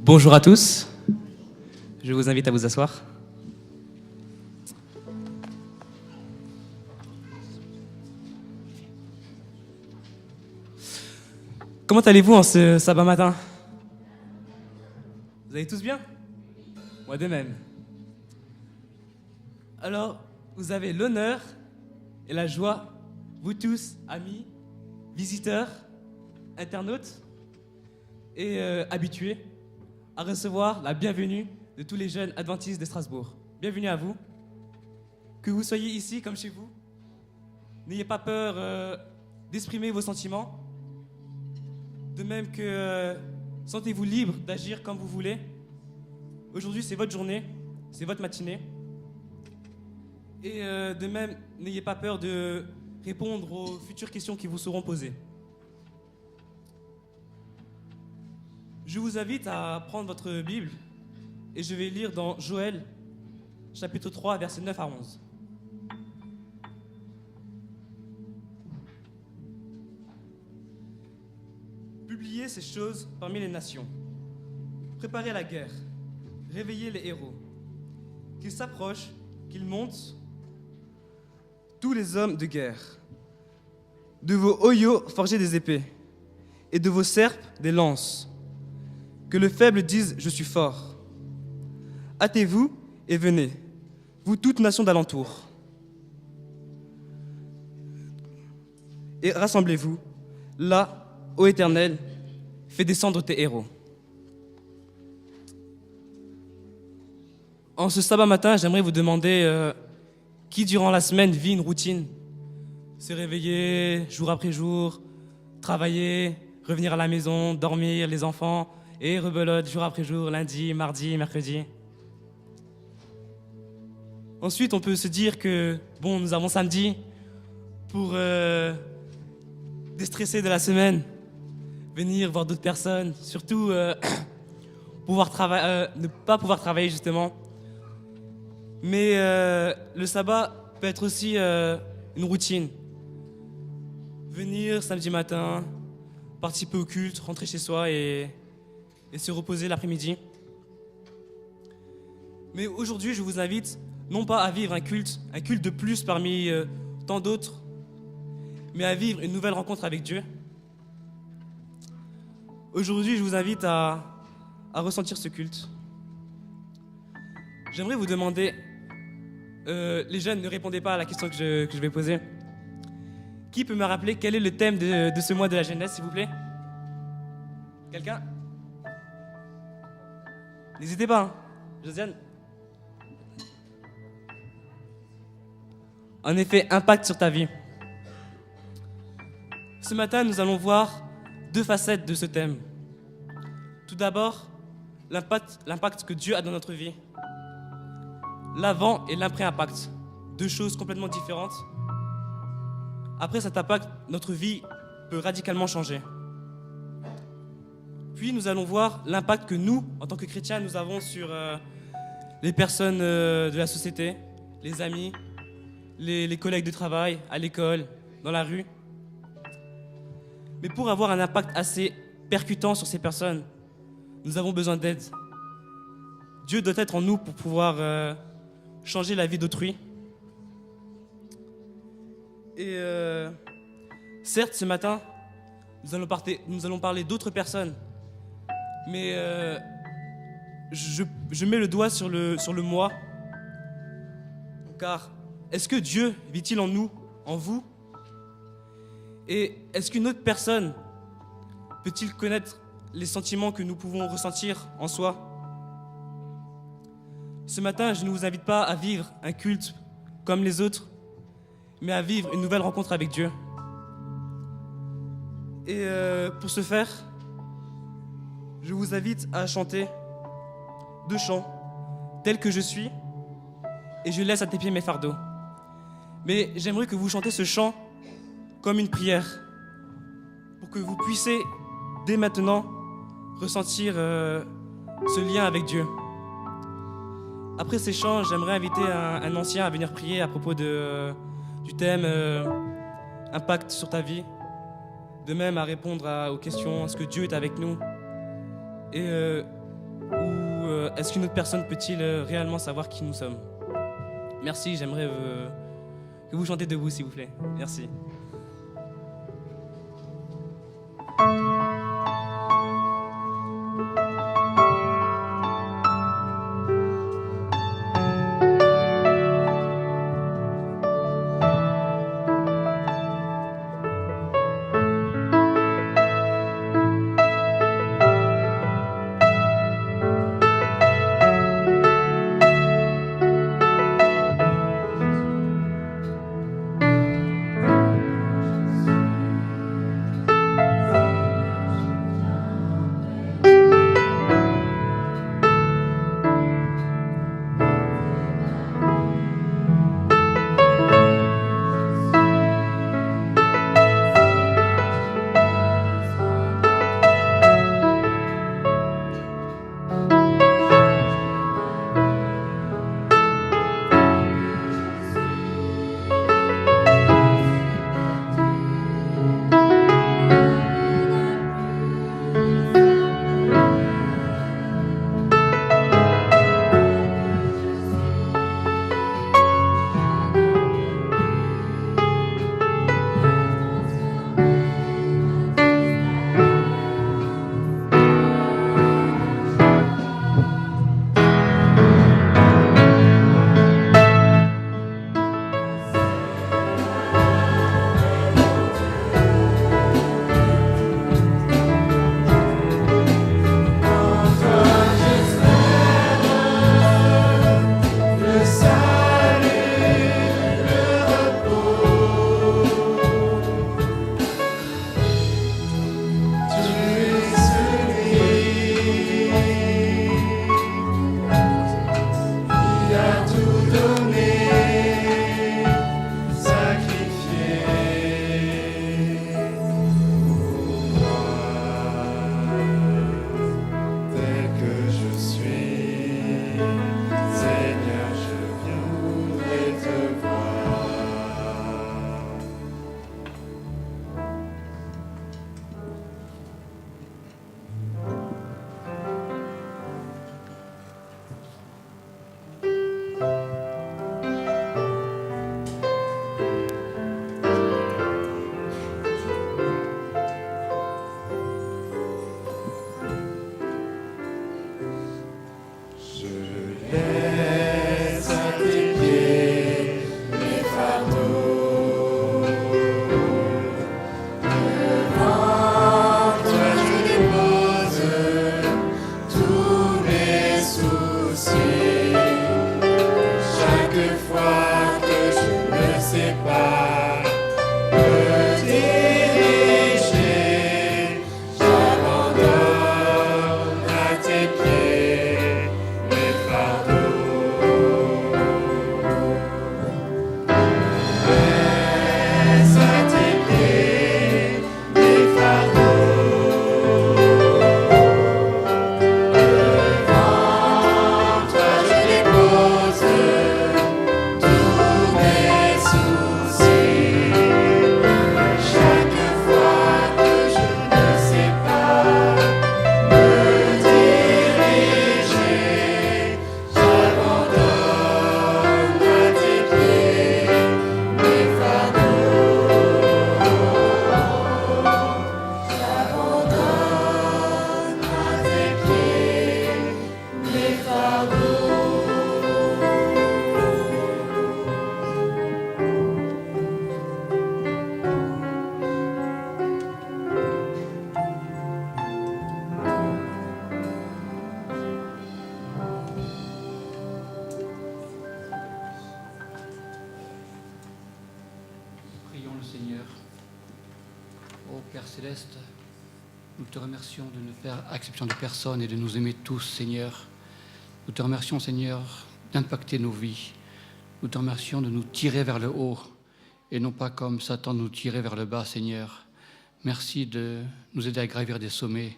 Bonjour à tous, je vous invite à vous asseoir. Comment allez-vous en ce sabbat matin? Vous allez tous bien? Moi de même. Alors, vous avez l'honneur et la joie, vous tous, amis, visiteurs, internautes et habitués, à recevoir la bienvenue de tous les jeunes adventistes de Strasbourg. Bienvenue à vous. Que vous soyez ici comme chez vous, n'ayez pas peur d'exprimer vos sentiments. De même que sentez-vous libre d'agir comme vous voulez. Aujourd'hui, c'est votre journée, c'est votre matinée. Et de même, n'ayez pas peur de répondre aux futures questions qui vous seront posées. Je vous invite à prendre votre Bible et je vais lire dans Joël, chapitre 3, versets 9 à 11. Publiez ces choses parmi les nations. Préparez la guerre. Réveillez les héros. Qu'ils s'approchent, qu'ils montent, tous les hommes de guerre. De vos oyaux forgez des épées, et de vos serpes des lances. Que le faible dise « Je suis fort ». Hâtez-vous et venez, vous toutes nations d'alentour. Et rassemblez-vous, là, ô Éternel, fais descendre tes héros. En ce sabbat matin, j'aimerais vous demander qui, durant la semaine, vit une routine. Se réveiller jour après jour, travailler, revenir à la maison, dormir, les enfants, et rebelote jour après jour, lundi, mardi, mercredi. Ensuite, on peut se dire que, bon, nous avons samedi pour déstresser de la semaine, venir voir d'autres personnes, surtout ne pas pouvoir travailler justement. Mais le sabbat peut être aussi une routine. Venir samedi matin, participer au culte, rentrer chez soi et se reposer l'après-midi. Mais aujourd'hui, je vous invite non pas à vivre un culte de plus parmi tant d'autres, mais à vivre une nouvelle rencontre avec Dieu. Aujourd'hui, je vous invite à ressentir ce culte. J'aimerais vous demander, les jeunes, ne répondez pas à la question que je vais poser. Qui peut me rappeler quel est le thème de ce mois de la jeunesse, s'il vous plaît? Quelqu'un? N'hésitez pas, hein. Josiane? En effet, impact sur ta vie. Ce matin, nous allons voir deux facettes de ce thème. Tout d'abord, l'impact que Dieu a dans notre vie. L'avant et l'après-impact, deux choses complètement différentes. Après cet impact, notre vie peut radicalement changer. Puis nous allons voir l'impact que nous, en tant que chrétiens, nous avons sur les personnes de la société, les amis, les collègues de travail, à l'école, dans la rue. Mais pour avoir un impact assez percutant sur ces personnes, nous avons besoin d'aide. Dieu doit être en nous pour pouvoir changer la vie d'autrui. Et certes, ce matin, nous allons parler d'autres personnes, mais je mets le doigt sur le moi, car est-ce que Dieu vit-il en nous, en vous? Et est-ce qu'une autre personne peut-il connaître les sentiments que nous pouvons ressentir en soi? Ce matin, je ne vous invite pas à vivre un culte comme les autres, mais à vivre une nouvelle rencontre avec Dieu. Et pour ce faire, je vous invite à chanter deux chants, Tel que je suis, et Je laisse à tes pieds mes fardeaux. Mais j'aimerais que vous chantez ce chant comme une prière, pour que vous puissiez, dès maintenant, ressentir ce lien avec Dieu. Après ces chants, j'aimerais inviter un ancien à venir prier à propos du thème impact sur ta vie. De même à répondre aux questions, est-ce que Dieu est avec nous? Et est-ce qu'une autre personne peut-il réellement savoir qui nous sommes? Merci, j'aimerais que vous chantez debout, s'il vous plaît. Merci. Père Céleste, nous te remercions de ne faire exception de personne et de nous aimer tous, Seigneur. Nous te remercions, Seigneur, d'impacter nos vies. Nous te remercions de nous tirer vers le haut et non pas comme Satan nous tirer vers le bas, Seigneur. Merci de nous aider à gravir des sommets.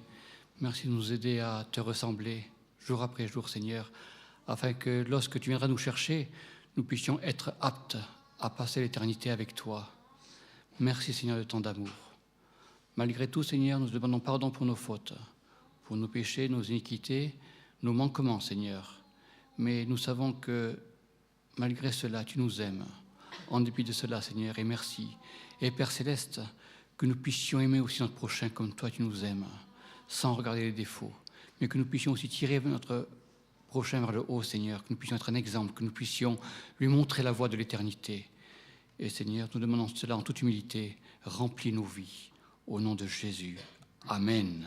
Merci de nous aider à te ressembler jour après jour, Seigneur, afin que lorsque tu viendras nous chercher, nous puissions être aptes à passer l'éternité avec toi. Merci, Seigneur, de ton amour. Malgré tout, Seigneur, nous te demandons pardon pour nos fautes, pour nos péchés, nos iniquités. nos manquements, Seigneur. Mais nous savons que malgré cela, tu nous aimes. En dépit de cela, Seigneur, et merci. Et Père Céleste, que nous puissions aimer aussi notre prochain comme toi tu nous aimes, sans regarder les défauts, mais que nous puissions aussi tirer notre prochain vers le haut, Seigneur, que nous puissions être un exemple, que nous puissions lui montrer la voie de l'éternité. Et Seigneur, nous demandons cela en toute humilité, remplis nos vies, au nom de Jésus. Amen.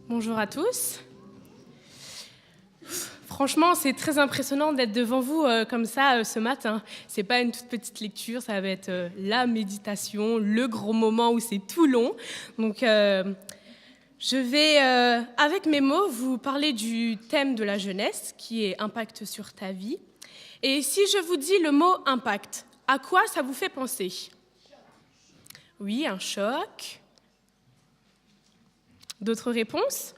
Bonjour à tous. Franchement, c'est très impressionnant d'être devant vous comme ça ce matin. C'est pas une toute petite lecture, ça va être la méditation, le gros moment où c'est tout long. Donc, je vais, avec mes mots, vous parler du thème de la jeunesse, qui est impact sur ta vie. Et si je vous dis le mot impact, à quoi ça vous fait penser ? Oui, un choc. D'autres réponses ?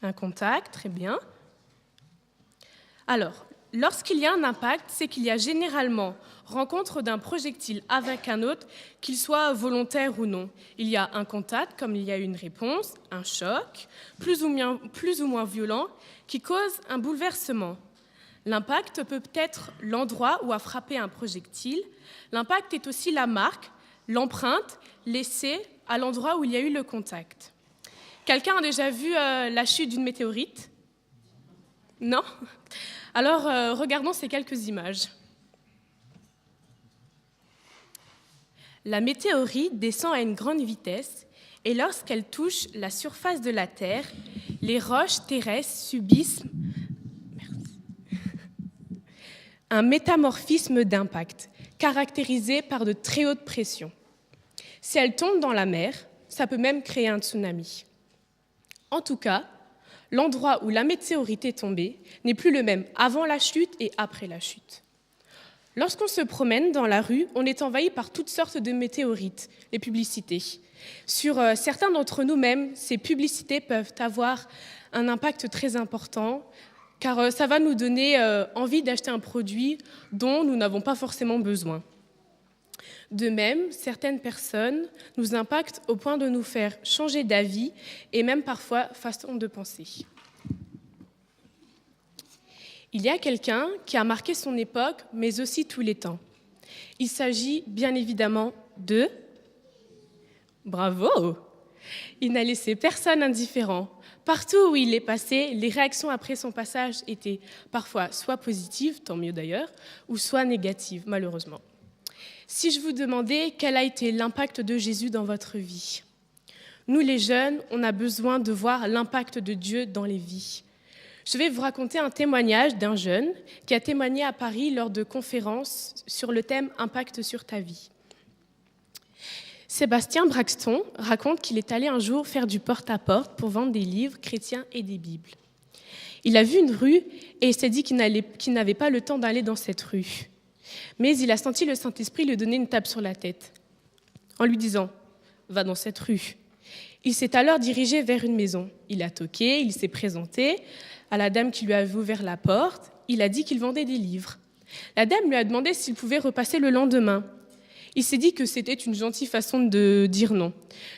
Un contact, très bien. Alors, lorsqu'il y a un impact, c'est qu'il y a généralement rencontre d'un projectile avec un autre, qu'il soit volontaire ou non. Il y a un contact, comme il y a une réponse, un choc, plus ou moins violent, qui cause un bouleversement. L'impact peut être l'endroit où a frappé un projectile. L'impact est aussi la marque, l'empreinte laissée à l'endroit où il y a eu le contact. Quelqu'un a déjà vu la chute d'une météorite ? Non ? Alors, regardons ces quelques images. La météorite descend à une grande vitesse et lorsqu'elle touche la surface de la Terre, les roches terrestres subissent un métamorphisme d'impact, caractérisé par de très hautes pressions. Si elle tombe dans la mer, ça peut même créer un tsunami. En tout cas, l'endroit où la météorite est tombée n'est plus le même avant la chute et après la chute. Lorsqu'on se promène dans la rue, on est envahi par toutes sortes de météorites, les publicités. Sur certains d'entre nous même, ces publicités peuvent avoir un impact très important, car ça va nous donner envie d'acheter un produit dont nous n'avons pas forcément besoin. De même, certaines personnes nous impactent au point de nous faire changer d'avis et même parfois façon de penser. Il y a quelqu'un qui a marqué son époque, mais aussi tous les temps. Il s'agit bien évidemment de... Bravo ! Il n'a laissé personne indifférent. Partout où il est passé, les réactions après son passage étaient parfois soit positives, tant mieux d'ailleurs, ou soit négatives, malheureusement. Si je vous demandais quel a été l'impact de Jésus dans votre vie, nous les jeunes, on a besoin de voir l'impact de Dieu dans les vies. Je vais vous raconter un témoignage d'un jeune qui a témoigné à Paris lors de conférences sur le thème « Impact sur ta vie ». Sébastien Braxton raconte qu'il est allé un jour faire du porte-à-porte pour vendre des livres chrétiens et des Bibles. Il a vu une rue et il s'est dit qu'il n'avait pas le temps d'aller dans cette rue. Mais il a senti le Saint-Esprit lui donner une tape sur la tête en lui disant « Va dans cette rue ». Il s'est alors dirigé vers une maison. Il a toqué, il s'est présenté à la dame qui lui avait ouvert la porte. Il a dit qu'il vendait des livres. La dame lui a demandé s'il pouvait repasser le lendemain. Il s'est dit que c'était une gentille façon de dire non.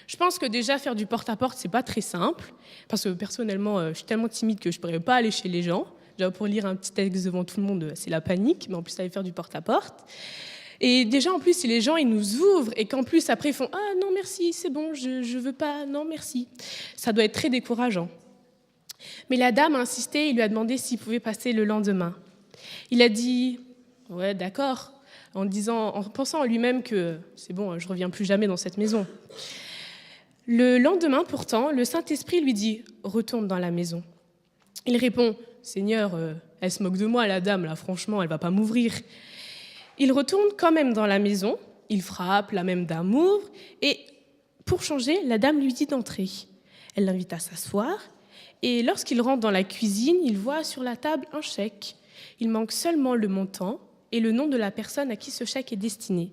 Je pense que déjà faire du porte-à-porte, c'est pas très simple, parce que personnellement, je suis tellement timide que je pourrais pas aller chez les gens. Déjà pour lire un petit texte devant tout le monde, c'est la panique, mais en plus aller faire du porte-à-porte. Et déjà en plus, si les gens ils nous ouvrent et qu'en plus après ils font ah non merci, c'est bon, je veux pas, non merci, ça doit être très décourageant. Mais la dame a insisté, il lui a demandé s'il pouvait passer le lendemain. Il a dit ouais d'accord. En pensant en lui-même que c'est bon, je ne reviens plus jamais dans cette maison. Le lendemain, pourtant, le Saint-Esprit lui dit « Retourne dans la maison ». Il répond « Seigneur, elle se moque de moi, la dame, là, franchement, elle ne va pas m'ouvrir ». Il retourne quand même dans la maison, il frappe, la même dame ouvre, et pour changer, la dame lui dit d'entrer. Elle l'invite à s'asseoir, Et lorsqu'il rentre dans la cuisine, il voit sur la table un chèque. Il manque seulement le montant et le nom de la personne à qui ce chèque est destiné.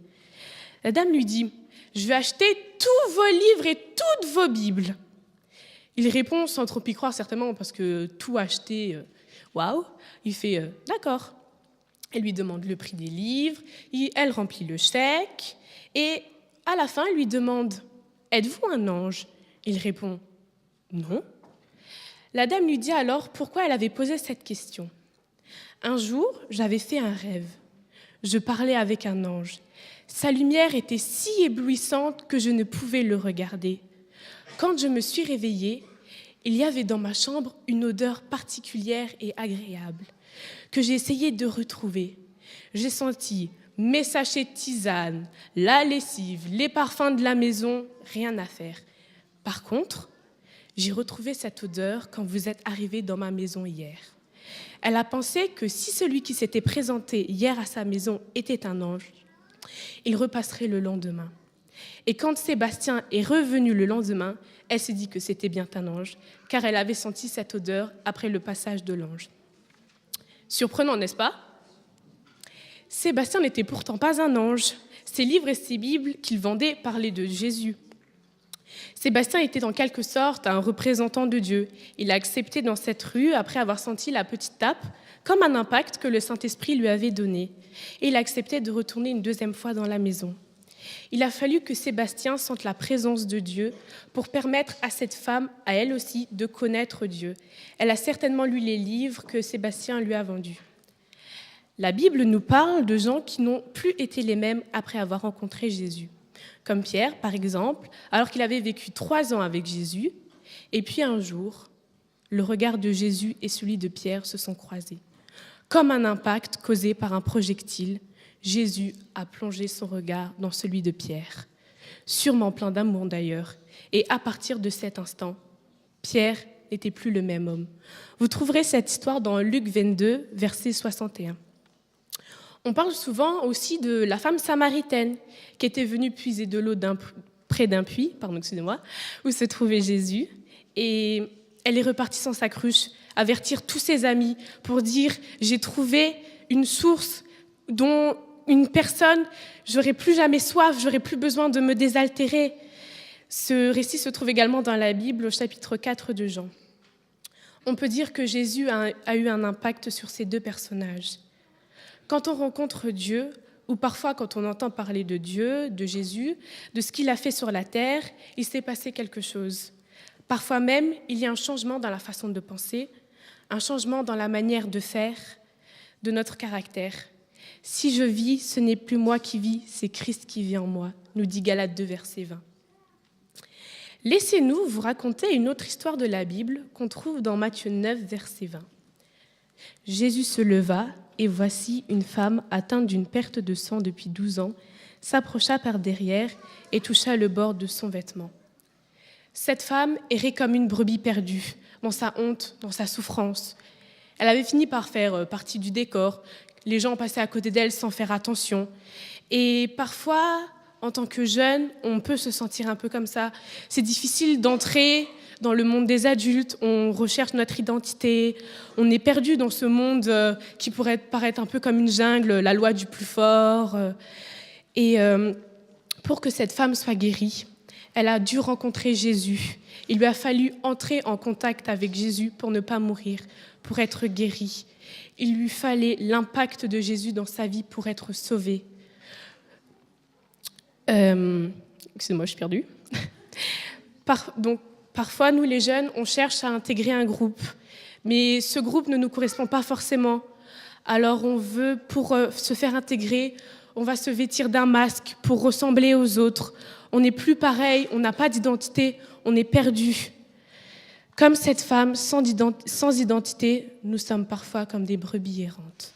La dame lui dit « Je vais acheter tous vos livres et toutes vos Bibles. » Il répond sans trop y croire, certainement, parce que tout acheter, waouh. Il fait « D'accord ». Elle lui demande le prix des livres, elle remplit le chèque, et à la fin, elle lui demande « Êtes-vous un ange ?» Il répond « Non ». La dame lui dit alors pourquoi elle avait posé cette question. « Un jour, j'avais fait un rêve. Je parlais avec un ange. Sa lumière était si éblouissante que je ne pouvais le regarder. Quand je me suis réveillée, il y avait dans ma chambre une odeur particulière et agréable que j'ai essayé de retrouver. J'ai senti mes sachets de tisane, la lessive, les parfums de la maison, rien à faire. Par contre, j'ai retrouvé cette odeur quand vous êtes arrivé dans ma maison hier. Elle a pensé que si celui qui s'était présenté hier à sa maison était un ange, il repasserait le lendemain. Et quand Sébastien est revenu le lendemain, elle s'est dit que c'était bien un ange, car elle avait senti cette odeur après le passage de l'ange. Surprenant, n'est-ce pas ? Sébastien n'était pourtant pas un ange. Ses livres et ses Bibles qu'il vendait parlaient de Jésus. Sébastien était en quelque sorte un représentant de Dieu. Il a accepté dans cette rue après avoir senti la petite tape comme un impact que le Saint-Esprit lui avait donné. Et il a accepté de retourner une deuxième fois dans la maison. Il a fallu que Sébastien sente la présence de Dieu pour permettre à cette femme, à elle aussi, de connaître Dieu. Elle a certainement lu les livres que Sébastien lui a vendus. La Bible nous parle de gens qui n'ont plus été les mêmes après avoir rencontré Jésus. Comme Pierre, par exemple, alors qu'il avait vécu 3 ans avec Jésus, et puis un jour, le regard de Jésus et celui de Pierre se sont croisés. Comme un impact causé par un projectile, Jésus a plongé son regard dans celui de Pierre, sûrement plein d'amour d'ailleurs. Et à partir de cet instant, Pierre n'était plus le même homme. Vous trouverez cette histoire dans Luc 22, verset 61. On parle souvent aussi de la femme samaritaine qui était venue puiser de l'eau près d'un puits, où se trouvait Jésus. Et elle est repartie sans sa cruche, avertir tous ses amis pour dire « J'ai trouvé une source dont une personne, j'aurai plus jamais soif, j'aurai plus besoin de me désaltérer. » Ce récit se trouve également dans la Bible, au chapitre 4 de Jean. On peut dire que Jésus a eu un impact sur ces 2 personnages. Quand on rencontre Dieu, ou parfois quand on entend parler de Dieu, de Jésus, de ce qu'il a fait sur la terre, il s'est passé quelque chose. Parfois même, il y a un changement dans la façon de penser, un changement dans la manière de faire, de notre caractère. « Si je vis, ce n'est plus moi qui vis, c'est Christ qui vit en moi », nous dit Galates 2, verset 20. Laissez-nous vous raconter une autre histoire de la Bible qu'on trouve dans Matthieu 9, verset 20. Jésus se leva, et voici une femme atteinte d'une perte de sang depuis 12 ans, s'approcha par derrière et toucha le bord de son vêtement. Cette femme errait comme une brebis perdue, dans sa honte, dans sa souffrance. Elle avait fini par faire partie du décor. Les gens passaient à côté d'elle sans faire attention. Et parfois, en tant que jeune, on peut se sentir un peu comme ça. C'est difficile d'entrer dans le monde des adultes, on recherche notre identité, on est perdu dans ce monde qui pourrait paraître un peu comme une jungle, la loi du plus fort. Et pour que cette femme soit guérie, elle a dû rencontrer Jésus. Il lui a fallu entrer en contact avec Jésus pour ne pas mourir, pour être guérie. Il lui fallait l'impact de Jésus dans sa vie pour être sauvée. Excusez-moi, je suis perdue. Parfois, nous les jeunes, on cherche à intégrer un groupe, mais ce groupe ne nous correspond pas forcément. Alors on veut, pour se faire intégrer, on va se vêtir d'un masque pour ressembler aux autres. On n'est plus pareil, on n'a pas d'identité, on est perdu. Comme cette femme sans identité, nous sommes parfois comme des brebis errantes.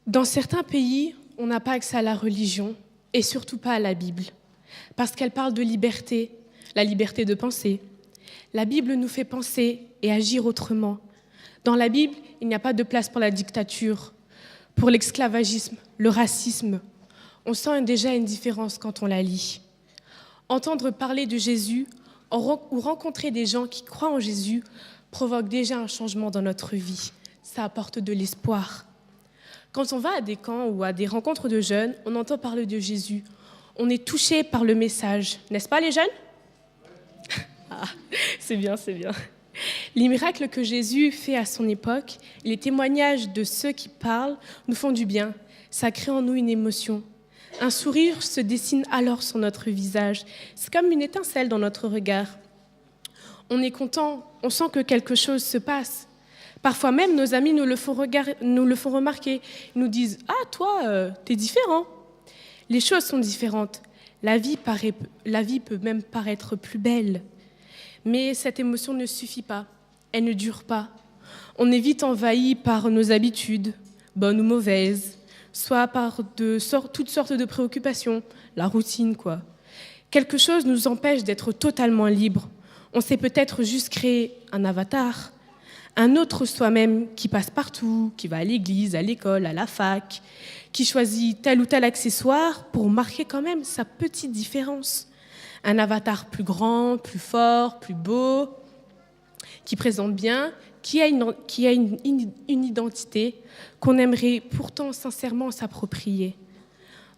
Dans certains pays, on n'a pas accès à la religion et surtout pas à la Bible, parce qu'elle parle de liberté, la liberté de penser. La Bible nous fait penser et agir autrement. Dans la Bible, il n'y a pas de place pour la dictature, pour l'esclavagisme, le racisme. On sent déjà une différence quand on la lit. Entendre parler de Jésus ou rencontrer des gens qui croient en Jésus provoque déjà un changement dans notre vie. Ça apporte de l'espoir. Quand on va à des camps ou à des rencontres de jeunes, on entend parler de Jésus. On est touché par le message, n'est-ce pas les jeunes ? Ah, c'est bien, c'est bien. Les miracles que Jésus fait à son époque et les témoignages de ceux qui parlent nous font du bien. Ça crée en nous une émotion. Un sourire se dessine alors sur notre visage. C'est comme une étincelle dans notre regard. On est content, on sent que quelque chose se passe. Parfois même, nos amis nous le font remarquer. Ils nous disent « Ah, toi, t'es différent ». Les choses sont différentes. La vie peut même paraître plus belle. Mais cette émotion ne suffit pas. Elle ne dure pas. On est vite envahi par nos habitudes, bonnes ou mauvaises, soit par toutes sortes de préoccupations, la routine, quoi. Quelque chose nous empêche d'être totalement libres. On s'est peut-être juste créé un avatar, un autre soi-même qui passe partout, qui va à l'église, à l'école, à la fac, qui choisit tel ou tel accessoire pour marquer quand même sa petite différence. Un avatar plus grand, plus fort, plus beau, qui présente bien, qui a une identité qu'on aimerait pourtant sincèrement s'approprier.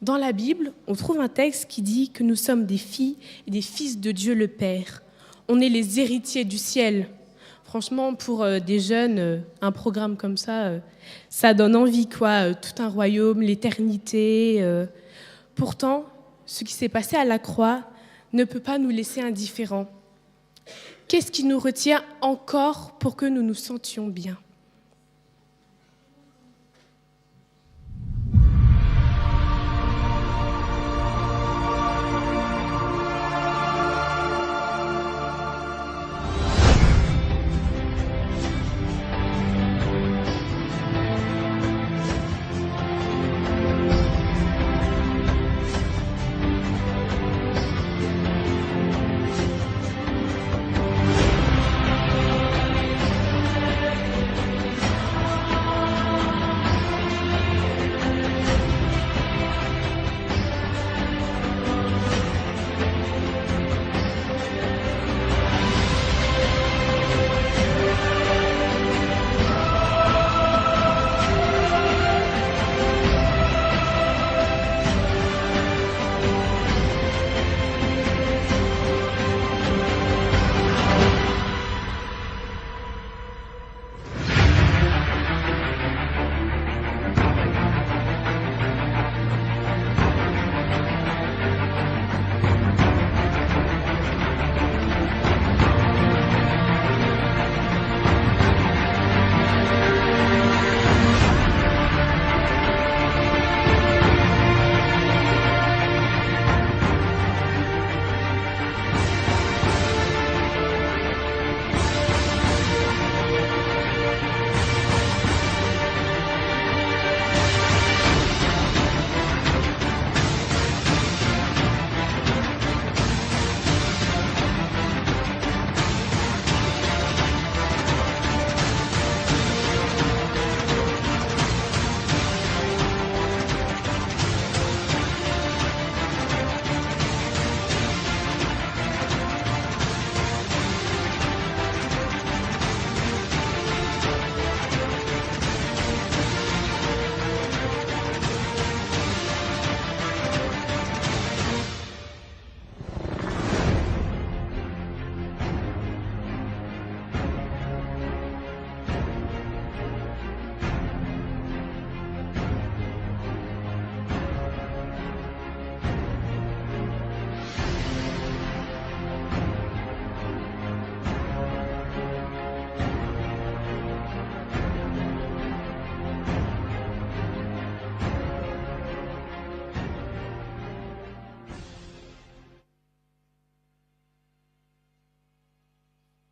Dans la Bible, on trouve un texte qui dit que nous sommes des filles et des fils de Dieu le Père. On est les héritiers du ciel. Franchement, pour des jeunes, un programme comme ça, ça donne envie, quoi. Tout un royaume, l'éternité. Pourtant, ce qui s'est passé à la croix ne peut pas nous laisser indifférents. Qu'est-ce qui nous retient encore pour que nous nous sentions bien ?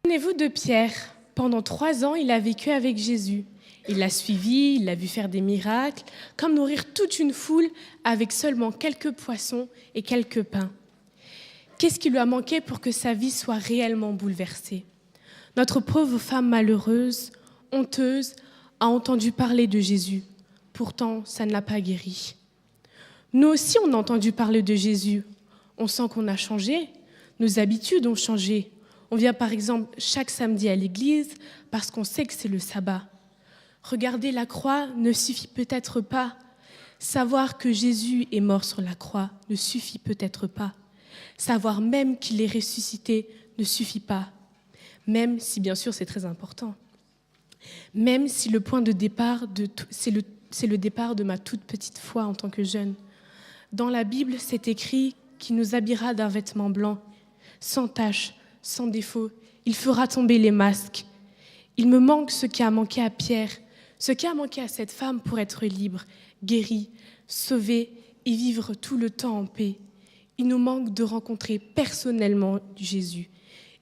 Souvenez-vous de Pierre. Pendant 3 ans, il a vécu avec Jésus. Il l'a suivi, il l'a vu faire des miracles, comme nourrir toute une foule avec seulement quelques poissons et quelques pains. Qu'est-ce qui lui a manqué pour que sa vie soit réellement bouleversée? Notre pauvre femme malheureuse, honteuse, a entendu parler de Jésus. Pourtant, ça ne l'a pas guérie. Nous aussi, on a entendu parler de Jésus. On sent qu'on a changé. Nos habitudes ont changé. On vient par exemple chaque samedi à l'église parce qu'on sait que c'est le sabbat. Regarder la croix ne suffit peut-être pas. Savoir que Jésus est mort sur la croix ne suffit peut-être pas. Savoir même qu'il est ressuscité ne suffit pas. Même si bien sûr c'est très important. Même si le point de départ, c'est le départ de ma toute petite foi en tant que jeune. Dans la Bible, c'est écrit qu'il nous habillera d'un vêtement blanc, sans tache, sans défaut. Il fera tomber les masques. Il me manque ce qui a manqué à Pierre, ce qui a manqué à cette femme pour être libre, guérie, sauvée et vivre tout le temps en paix. Il nous manque de rencontrer personnellement Jésus.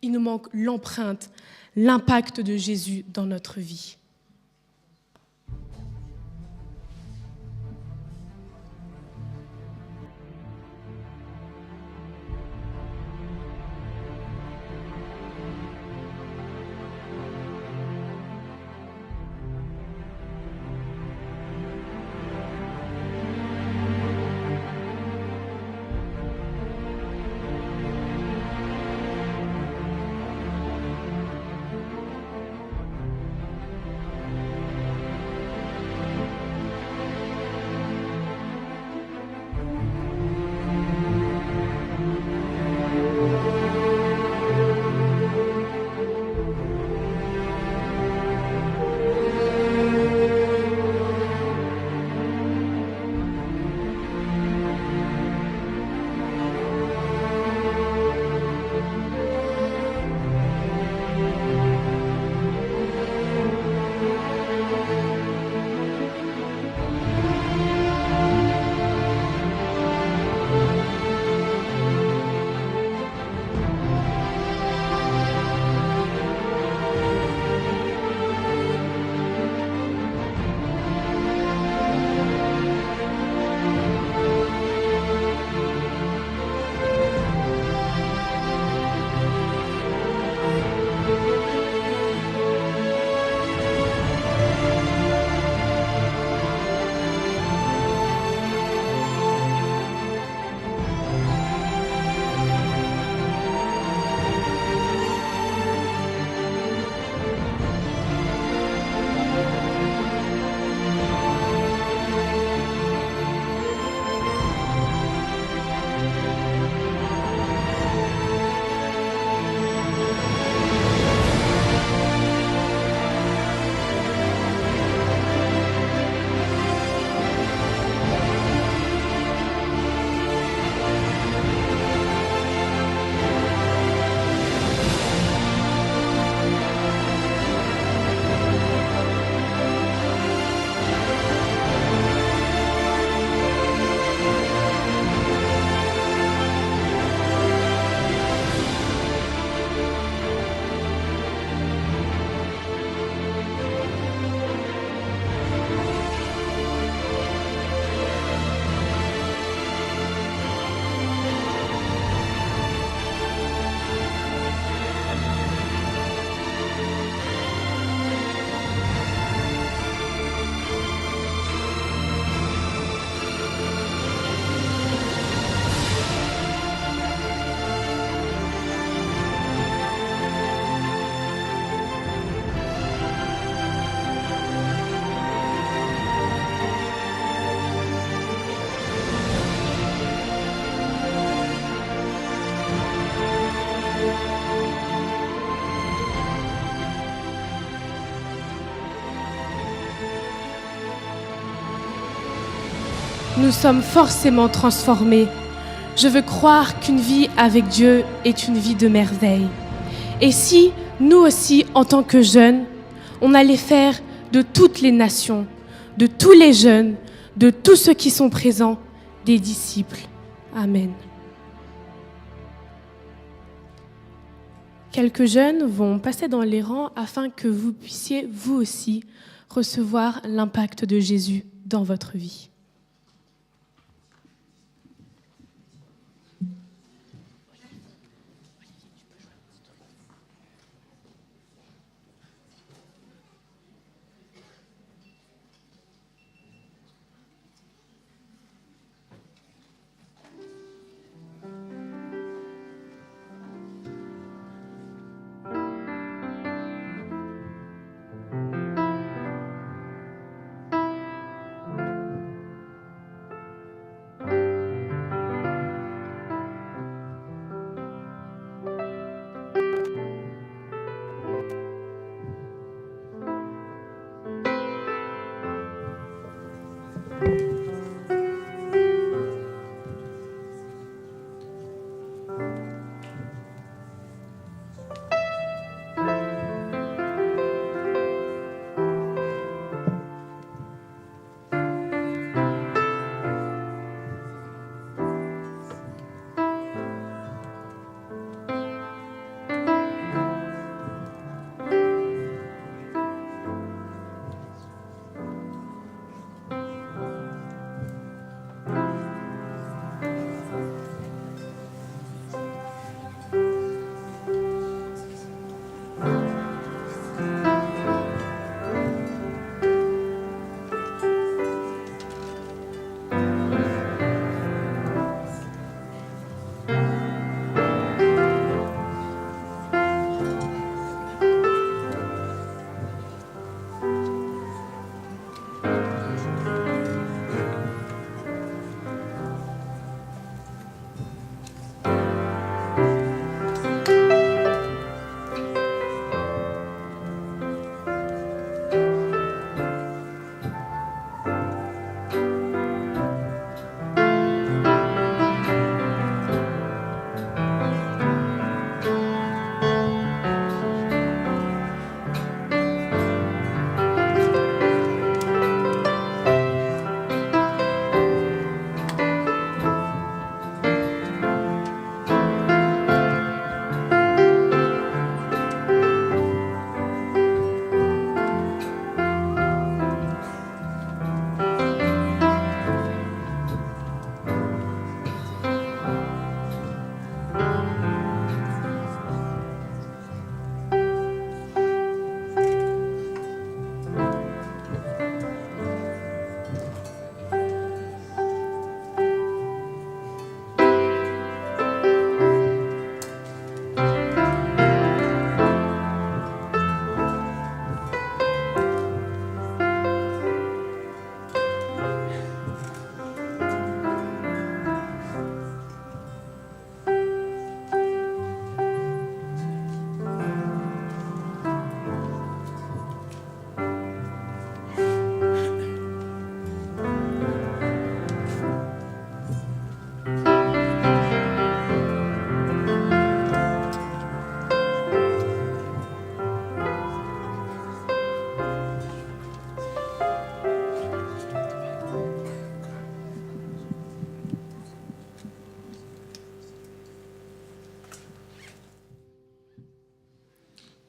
Il nous manque l'empreinte, l'impact de Jésus dans notre vie. Nous sommes forcément transformés. Je veux croire qu'une vie avec Dieu est une vie de merveille. Et si, nous aussi, en tant que jeunes, on allait faire de toutes les nations, de tous les jeunes, de tous ceux qui sont présents, des disciples. Amen. Quelques jeunes vont passer dans les rangs afin que vous puissiez, vous aussi, recevoir l'impact de Jésus dans votre vie.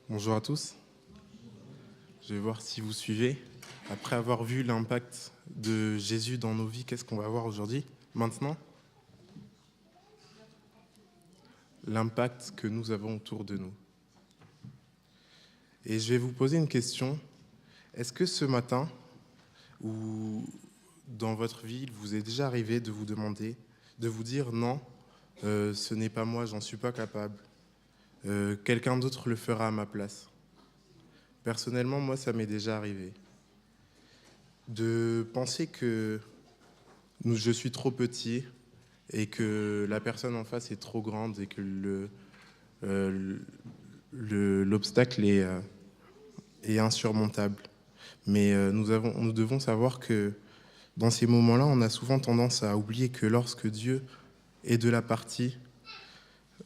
Bonjour à tous. Je vais voir si vous suivez. Après avoir vu l'impact de Jésus dans nos vies, qu'est-ce qu'on va voir aujourd'hui, maintenant? L'impact que nous avons autour de nous. Et je vais vous poser une question. Est-ce que ce matin, ou dans votre vie, il vous est déjà arrivé de vous demander, de vous dire non, ce n'est pas moi, j'en suis pas capable. Quelqu'un d'autre le fera à ma place. Personnellement, moi, ça m'est déjà arrivé. De penser que je suis trop petit et que la personne en face est trop grande et que l'obstacle est insurmontable. Mais nous devons savoir que dans ces moments-là, on a souvent tendance à oublier que lorsque Dieu est de la partie,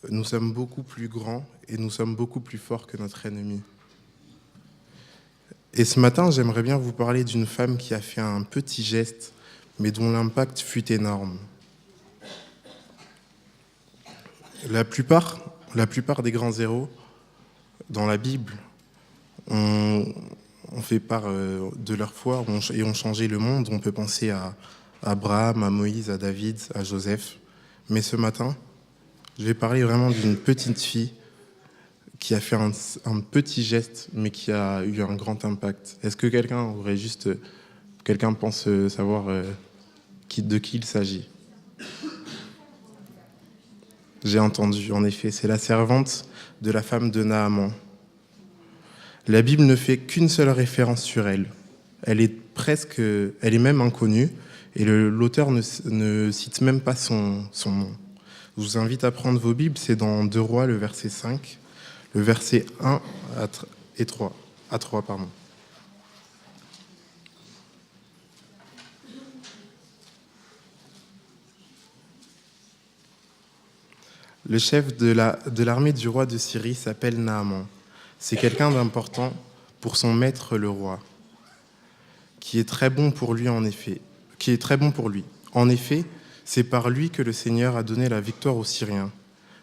nous sommes beaucoup plus grands et nous sommes beaucoup plus forts que notre ennemi. Et ce matin, j'aimerais bien vous parler d'une femme qui a fait un petit geste, mais dont l'impact fut énorme. La plupart des grands héros dans la Bible ont ont fait part de leur foi et ont changé le monde. On peut penser à Abraham, à Moïse, à David, à Joseph. Mais ce matin, je vais parler vraiment d'une petite fille qui a fait un petit geste, mais qui a eu un grand impact. Est-ce que quelqu'un pense savoir de qui il s'agit? J'ai entendu, en effet, c'est la servante de la femme de Naaman. La Bible ne fait qu'une seule référence sur elle. Elle est même inconnue, et l'auteur ne cite même pas son nom. Je vous invite à prendre vos Bibles, c'est dans 2 Rois, le verset 5, le verset 1 à 3. Le chef de l'armée du roi de Syrie s'appelle Naaman. C'est quelqu'un d'important pour son maître le roi, qui est très bon pour lui en effet. En effet, c'est par lui que le Seigneur a donné la victoire aux Syriens,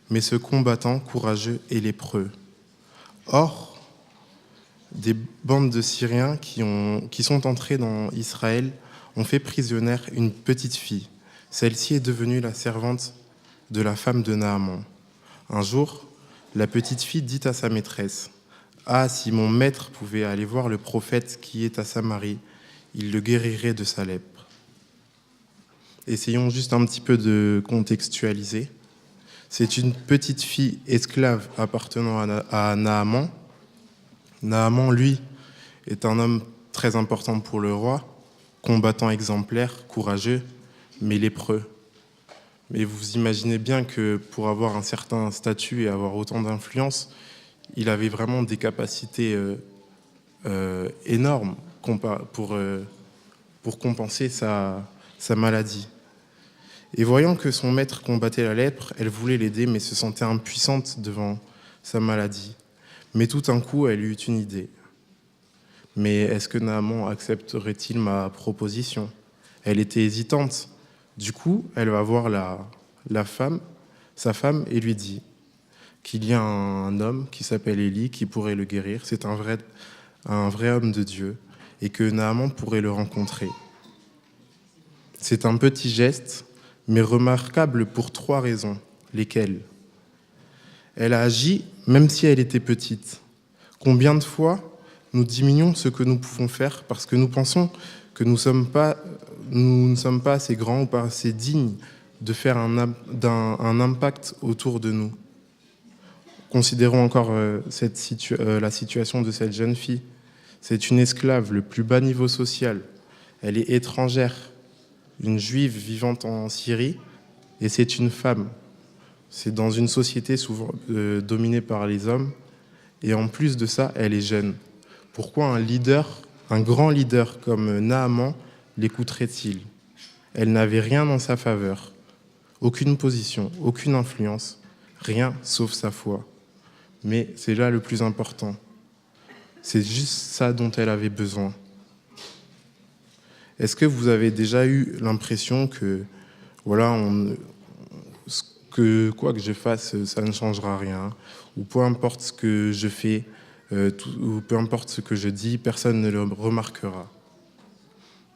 mais ce combattant courageux est lépreux. Or, des bandes de Syriens qui sont entrés dans Israël ont fait prisonnière une petite fille. Celle-ci est devenue la servante de la femme de Naaman. Un jour, la petite fille dit à sa maîtresse : « Ah, si mon maître pouvait aller voir le prophète qui est à Samarie, il le guérirait de sa lèpre. » Essayons juste un petit peu de contextualiser. C'est une petite fille esclave appartenant à Naaman. Naaman, lui, est un homme très important pour le roi, combattant exemplaire, courageux, mais lépreux. Mais vous imaginez bien que pour avoir un certain statut et avoir autant d'influence, il avait vraiment des capacités énormes pour compenser sa maladie. Et voyant que son maître combattait la lèpre, elle voulait l'aider, mais se sentait impuissante devant sa maladie. Mais tout d'un coup, elle eut une idée. Mais est-ce que Naaman accepterait-il ma proposition ? Elle était hésitante. Du coup, elle va voir sa femme, et lui dit qu'il y a un homme qui s'appelle Élie qui pourrait le guérir. C'est un vrai homme de Dieu et que Naaman pourrait le rencontrer. C'est un petit geste, mais remarquable pour 3 raisons. Lesquelles ? Elle a agi même si elle était petite. Combien de fois nous diminuons ce que nous pouvons faire parce que nous pensons que nous ne sommes pas assez grands ou pas assez dignes de faire un impact autour de nous. Considérons encore la situation de cette jeune fille. C'est une esclave, le plus bas niveau social. Elle est étrangère, une juive vivante en Syrie, et c'est une femme. C'est dans une société souvent dominée par les hommes, et en plus de ça, elle est jeune. Pourquoi un grand leader comme Naaman l'écouterait-il ? Elle n'avait rien en sa faveur, aucune position, aucune influence, rien sauf sa foi. Mais c'est là le plus important. C'est juste ça dont elle avait besoin. Est-ce que vous avez déjà eu l'impression que, voilà, quoi que je fasse, ça ne changera rien, ou peu importe ce que je fais, ou peu importe ce que je dis, personne ne le remarquera.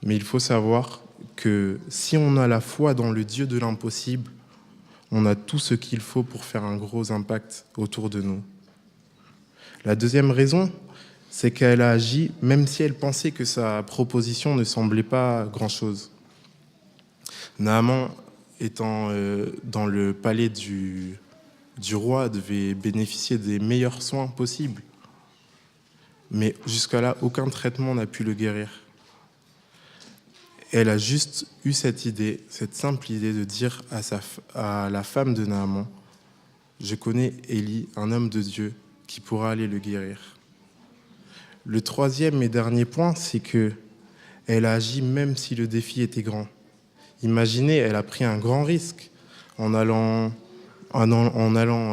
Mais il faut savoir que si on a la foi dans le Dieu de l'impossible, on a tout ce qu'il faut pour faire un gros impact autour de nous. La deuxième raison, c'est qu'elle a agi même si elle pensait que sa proposition ne semblait pas grand-chose. Naaman, étant dans le palais du roi, devait bénéficier des meilleurs soins possibles. Mais jusqu'à là, aucun traitement n'a pu le guérir. Elle a juste eu cette idée, cette simple idée de dire à la femme de Naaman : « Je connais Élie, un homme de Dieu, qui pourra aller le guérir. » Le troisième et dernier point, c'est qu'elle a agi même si le défi était grand. Imaginez, elle a pris un grand risque en allant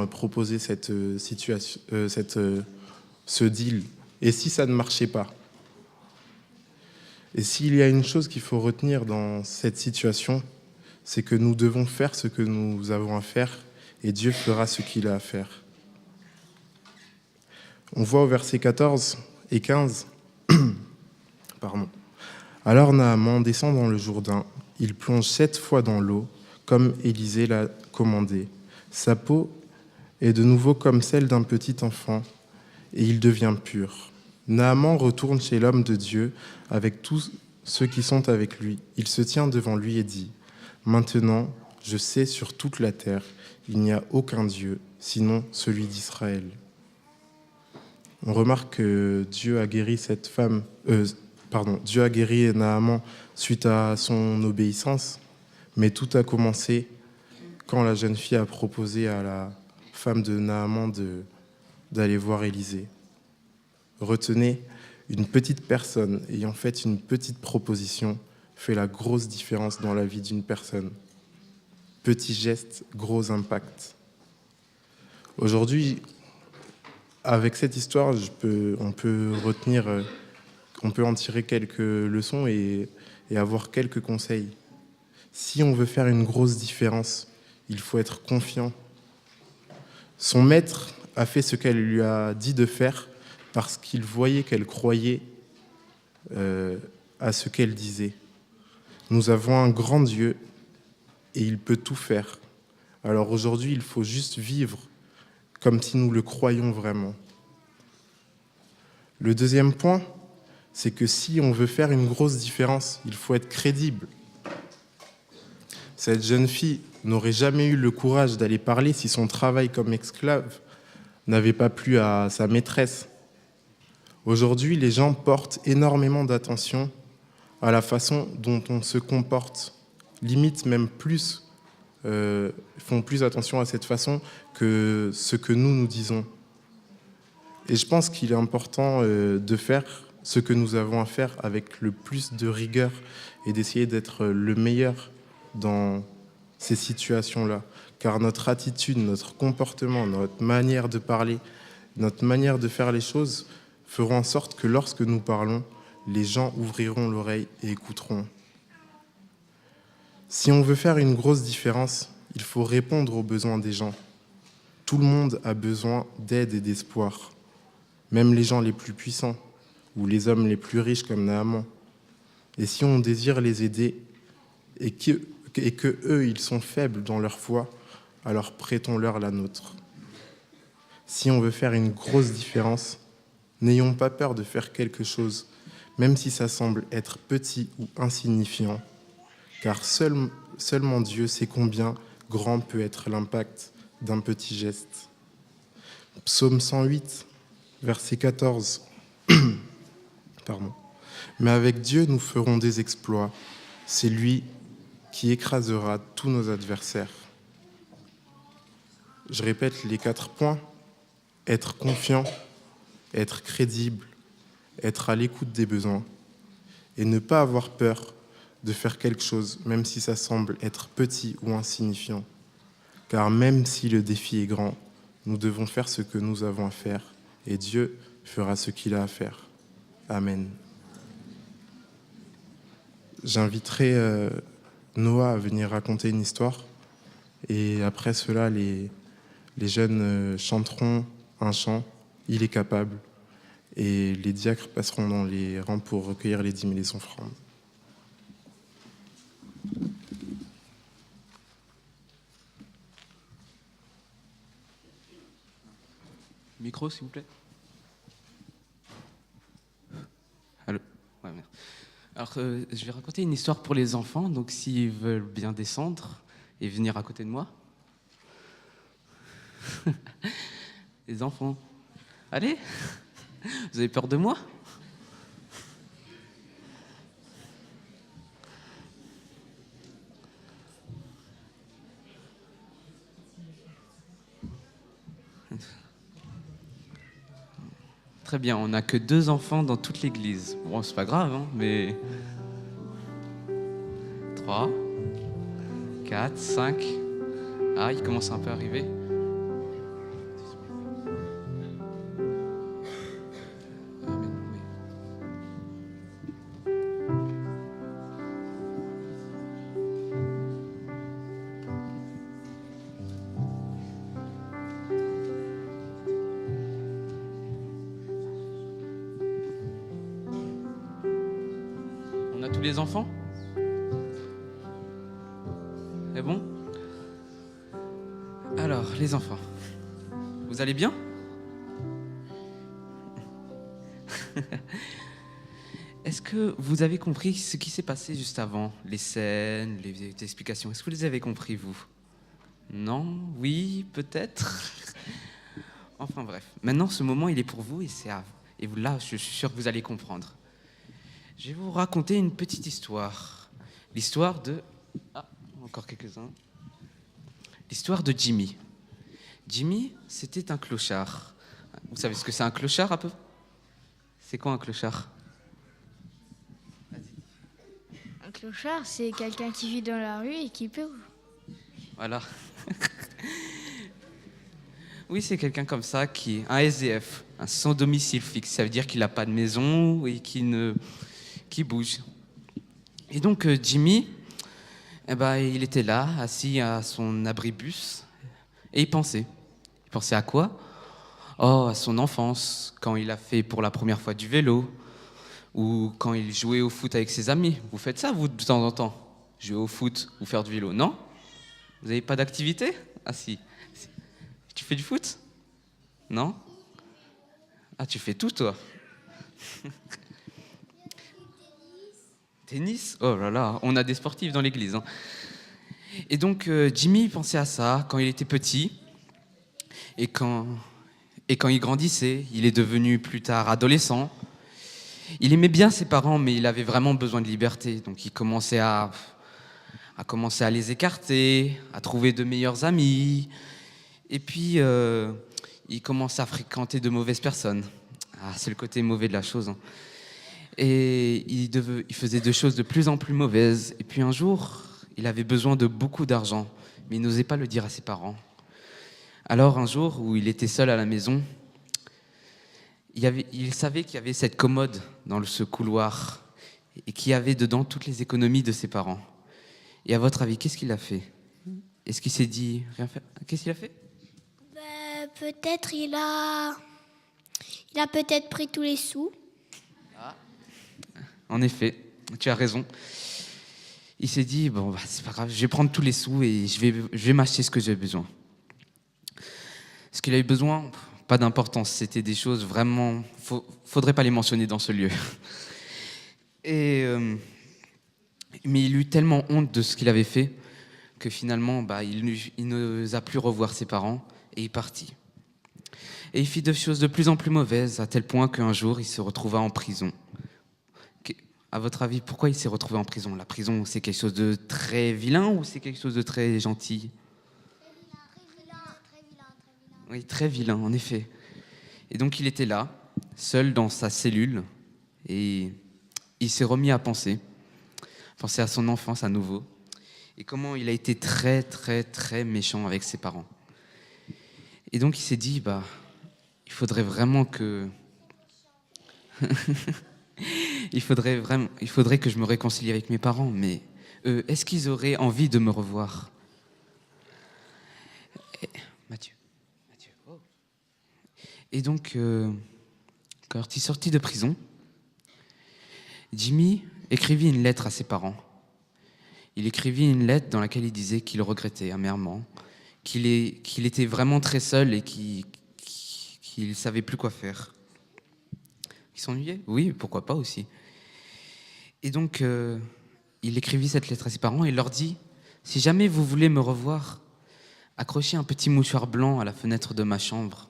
proposer cette situation, ce deal. Et si ça ne marchait pas ? Et s'il y a une chose qu'il faut retenir dans cette situation, c'est que nous devons faire ce que nous avons à faire et Dieu fera ce qu'il a à faire. On voit au verset 14 et 15 Pardon. Alors Naaman descend dans le Jourdain, il plonge 7 fois dans l'eau, comme Élisée l'a commandé. Sa peau est de nouveau comme celle d'un petit enfant, et il devient pur. Naaman retourne chez l'homme de Dieu avec tous ceux qui sont avec lui. Il se tient devant lui et dit : « Maintenant, je sais sur toute la terre, il n'y a aucun Dieu, sinon celui d'Israël. » On remarque que Dieu a guéri cette femme, Dieu a guéri Naaman suite à son obéissance, mais tout a commencé quand la jeune fille a proposé à la femme de Naaman d'aller voir Élisée. Retenez, une petite personne ayant fait une petite proposition fait la grosse différence dans la vie d'une personne. Petit geste, gros impact. Aujourd'hui, avec cette histoire, on peut en tirer quelques leçons et avoir quelques conseils. Si on veut faire une grosse différence, il faut être confiant. Son maître a fait ce qu'elle lui a dit de faire parce qu'il voyait qu'elle croyait à ce qu'elle disait. Nous avons un grand Dieu et il peut tout faire. Alors aujourd'hui, il faut juste vivre comme si nous le croyons vraiment. Le deuxième point, c'est que si on veut faire une grosse différence, il faut être crédible. Cette jeune fille n'aurait jamais eu le courage d'aller parler si son travail comme esclave n'avait pas plu à sa maîtresse. Aujourd'hui, les gens portent énormément d'attention à la façon dont on se comporte, limite même plus, font plus attention à cette façon que ce que nous disons. Et je pense qu'il est important de faire ce que nous avons à faire avec le plus de rigueur et d'essayer d'être le meilleur dans ces situations-là. Car notre attitude, notre comportement, notre manière de parler, notre manière de faire les choses feront en sorte que lorsque nous parlons, les gens ouvriront l'oreille et écouteront. Si on veut faire une grosse différence, il faut répondre aux besoins des gens. Tout le monde a besoin d'aide et d'espoir, même les gens les plus puissants ou les hommes les plus riches comme Naaman. Et si on désire les aider et que eux, ils sont faibles dans leur foi, alors prêtons-leur la nôtre. Si on veut faire une grosse différence, n'ayons pas peur de faire quelque chose, même si ça semble être petit ou insignifiant, car seulement Dieu sait combien grand peut être l'impact d'un petit geste. Psaume 108, verset 14. Mais avec Dieu, nous ferons des exploits. C'est lui qui écrasera tous nos adversaires. Je répète les 4 points. Être confiant, être crédible, être à l'écoute des besoins et ne pas avoir peur de faire quelque chose, même si ça semble être petit ou insignifiant. Car même si le défi est grand, nous devons faire ce que nous avons à faire et Dieu fera ce qu'il a à faire. Amen. J'inviterai Noah à venir raconter une histoire et après cela, les jeunes chanteront un chant, il est capable, et les diacres passeront dans les rangs pour recueillir les dîmes et les offrandes. Micro, s'il vous plaît. Allô. Ouais, merci. Alors, je vais raconter une histoire pour les enfants, donc s'ils veulent bien descendre et venir à côté de moi. Les enfants, allez, vous avez peur de moi ? Très bien, on n'a que 2 enfants dans toute l'église. Bon, c'est pas grave, hein, mais... 3, 4, 5... Ah, il commence un peu à arriver. Tous les enfants? C'est bon? Alors, les enfants, vous allez bien? Est-ce que vous avez compris ce qui s'est passé juste avant? Les scènes, les explications, est-ce que vous les avez compris, vous? Non? Oui? Peut-être? Enfin bref, maintenant ce moment il est pour vous et c'est à vous. Et vous, là, je suis sûr que vous allez comprendre. Je vais vous raconter une petite histoire. L'histoire de... Ah, encore quelques-uns. L'histoire de Jimmy. Jimmy, c'était un clochard. Vous savez ce que c'est un clochard, un peu? C'est quoi un clochard? Un clochard, c'est quelqu'un qui vit dans la rue et qui peut. Voilà. Oui, c'est quelqu'un comme ça, qui est un SDF, un sans domicile fixe. Ça veut dire qu'il n'a pas de maison et qui bouge. Et donc, Jimmy, eh ben, il était là, assis à son abribus, et il pensait. Il pensait à quoi? Oh, à son enfance, quand il a fait pour la première fois du vélo, ou quand il jouait au foot avec ses amis. Vous faites ça, vous, de temps en temps? Jouer au foot ou faire du vélo, non? Vous n'avez pas d'activité? Ah si. Tu fais du foot? Non? Ah, tu fais tout, toi? Tennis? Oh là là, on a des sportifs dans l'église. Hein. Et donc, Jimmy pensait à ça quand il était petit. Et quand il grandissait, il est devenu plus tard adolescent. Il aimait bien ses parents, mais il avait vraiment besoin de liberté. Donc, il commençait à les écarter, à trouver de meilleurs amis. Et puis, il commençait à fréquenter de mauvaises personnes. Ah, c'est le côté mauvais de la chose. Hein. Et il faisait des choses de plus en plus mauvaises. Et puis un jour, il avait besoin de beaucoup d'argent, mais il n'osait pas le dire à ses parents. Alors un jour où il était seul à la maison, il savait qu'il y avait cette commode dans ce couloir et qu'il y avait dedans toutes les économies de ses parents. Et à votre avis, qu'est-ce qu'il a fait? Est-ce qu'il s'est dit rien faire? Qu'est-ce qu'il a fait? Peut-être il a peut-être pris tous les sous. Ah. En effet, tu as raison. Il s'est dit, bon, c'est pas grave, je vais prendre tous les sous et je vais m'acheter ce que j'ai besoin. Ce qu'il a eu besoin, pas d'importance, c'était des choses vraiment... faudrait pas les mentionner dans ce lieu. Mais il eut tellement honte de ce qu'il avait fait que finalement, il n'osa plus revoir ses parents et il partit. Et il fit des choses de plus en plus mauvaises, à tel point qu'un jour, il se retrouva en prison. À votre avis, pourquoi il s'est retrouvé en prison? La prison, c'est quelque chose de très vilain ou c'est quelque chose de très gentil? Très vilain. Oui, très vilain, en effet. Et donc, il était là, seul dans sa cellule, et il s'est remis à penser à son enfance à nouveau, et comment il a été très, très, très méchant avec ses parents. Et donc, il s'est dit, il faudrait vraiment que... il faudrait que je me réconcilie avec mes parents, mais est-ce qu'ils auraient envie de me revoir? Mathieu. Oh. Et donc, quand il sortit de prison, Jimmy écrivit une lettre à ses parents. Il écrivit une lettre dans laquelle il disait qu'il regrettait amèrement, qu'il était vraiment très seul et qu'il ne savait plus quoi faire. Il s'ennuyait? Oui, pourquoi pas aussi. Et donc, il écrivit cette lettre à ses parents et leur dit, si jamais vous voulez me revoir, accrochez un petit mouchoir blanc à la fenêtre de ma chambre.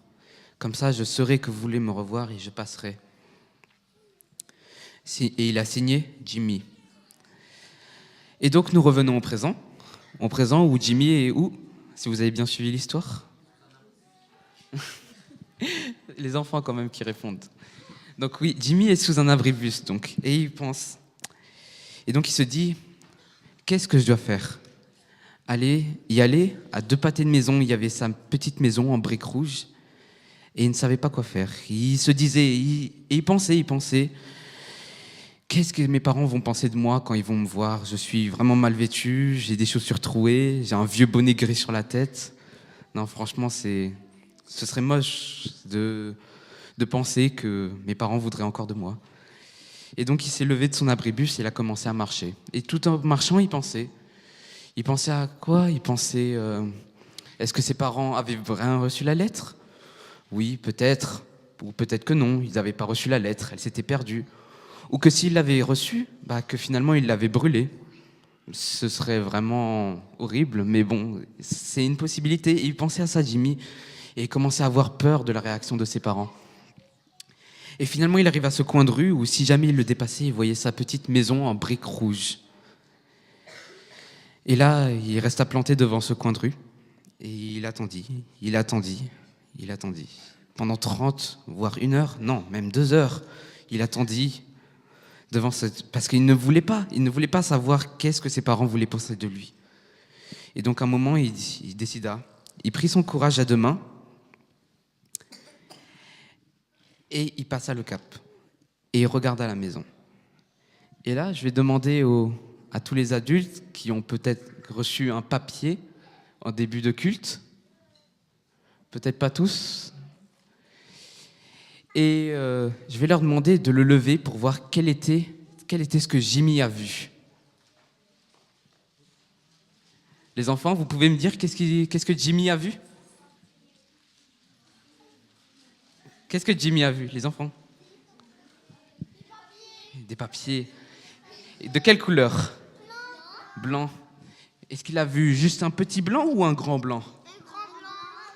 Comme ça, je saurai que vous voulez me revoir et je passerai. Et il a signé Jimmy. Et donc, nous revenons au présent où Jimmy est où? Si vous avez bien suivi l'histoire. Les enfants quand même qui répondent. Donc oui, Jimmy est sous un abribus, donc, et il pense. Et donc il se dit, qu'est-ce que je dois faire? Y aller, à 2 pâtés de maison, il y avait sa petite maison en briques rouges, et il ne savait pas quoi faire. Il se disait, il pensait, qu'est-ce que mes parents vont penser de moi quand ils vont me voir? Je suis vraiment mal vêtu, j'ai des chaussures trouées, j'ai un vieux bonnet gris sur la tête. Non, franchement, ce serait moche de penser que mes parents voudraient encore de moi. Et donc il s'est levé de son abribus et il a commencé à marcher. Et tout en marchant, il pensait. Il pensait à quoi? Il pensait, est-ce que ses parents avaient vraiment reçu la lettre? Oui, peut-être. Ou peut-être que non, ils n'avaient pas reçu la lettre, elle s'était perdue. Ou que s'ils l'avaient reçue, que finalement ils l'avaient brûlée. Ce serait vraiment horrible, mais bon, c'est une possibilité. Et il pensait à ça, Jimmy, et il commençait à avoir peur de la réaction de ses parents. Et finalement, il arrive à ce coin de rue où, si jamais il le dépassait, il voyait sa petite maison en briques rouges. Et là, il resta planté devant ce coin de rue, et il attendit, il attendit, il attendit. Pendant 30, voire 1 heure, non, même 2 heures, il attendit devant parce qu'il ne voulait pas savoir qu'est-ce que ses parents voulaient penser de lui. Et donc, à un moment, il décida, il prit son courage à 2 mains, et il passa le cap, et il regarda la maison. Et là, je vais demander à tous les adultes qui ont peut-être reçu un papier en début de culte, peut-être pas tous, et je vais leur demander de le lever pour voir quel était ce que Jimmy a vu. Les enfants, vous pouvez me dire qu'est-ce que Jimmy a vu? Qu'est-ce que Jimmy a vu, les enfants? Des papiers. Et de quelle couleur? Blanc. Est-ce qu'il a vu juste un petit blanc ou un grand blanc?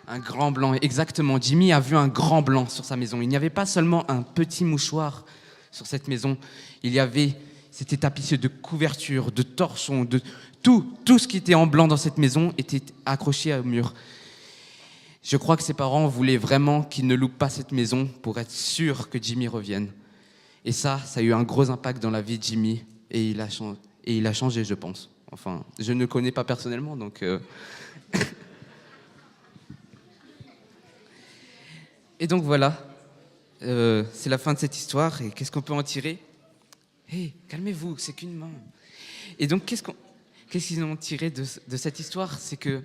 Un grand blanc, exactement. Jimmy a vu un grand blanc sur sa maison. Il n'y avait pas seulement un petit mouchoir sur cette maison. C'était tapissé de couvertures, de torchons, de tout ce qui était en blanc dans cette maison était accroché au mur. Je crois que ses parents voulaient vraiment qu'il ne loupe pas cette maison pour être sûr que Jimmy revienne. Et ça a eu un gros impact dans la vie de Jimmy. Et il a changé, je pense. Enfin, je ne le connais pas personnellement, donc... Et donc voilà, c'est la fin de cette histoire. Et qu'est-ce qu'on peut en tirer? Hé, calmez-vous, c'est qu'une main. Et donc, qu'est-ce qu'ils ont tiré de cette histoire? C'est que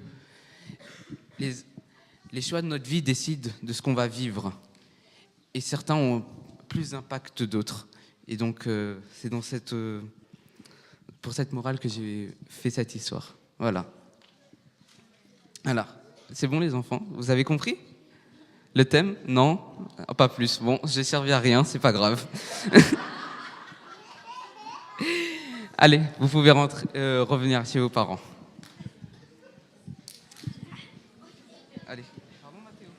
les choix de notre vie décident de ce qu'on va vivre. Et certains ont plus d'impact que d'autres. Et donc, c'est pour cette morale que j'ai fait cette histoire. Voilà. Alors, c'est bon les enfants? Vous avez compris? Le thème? Non? Pas plus. Bon, j'ai servi à rien, c'est pas grave. Allez, vous pouvez revenir chez vos parents. Allez. Pardon, Mathéo.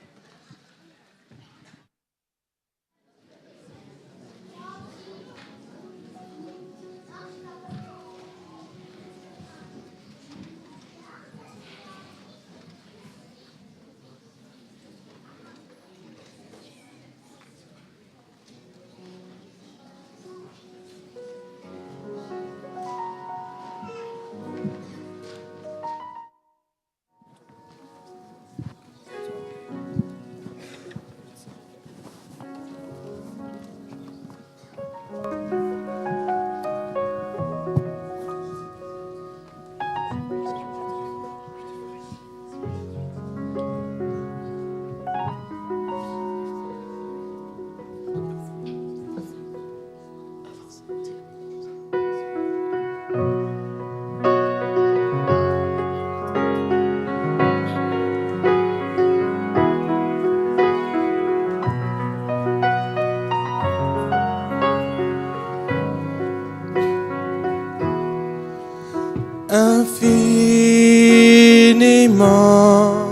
Infiniment,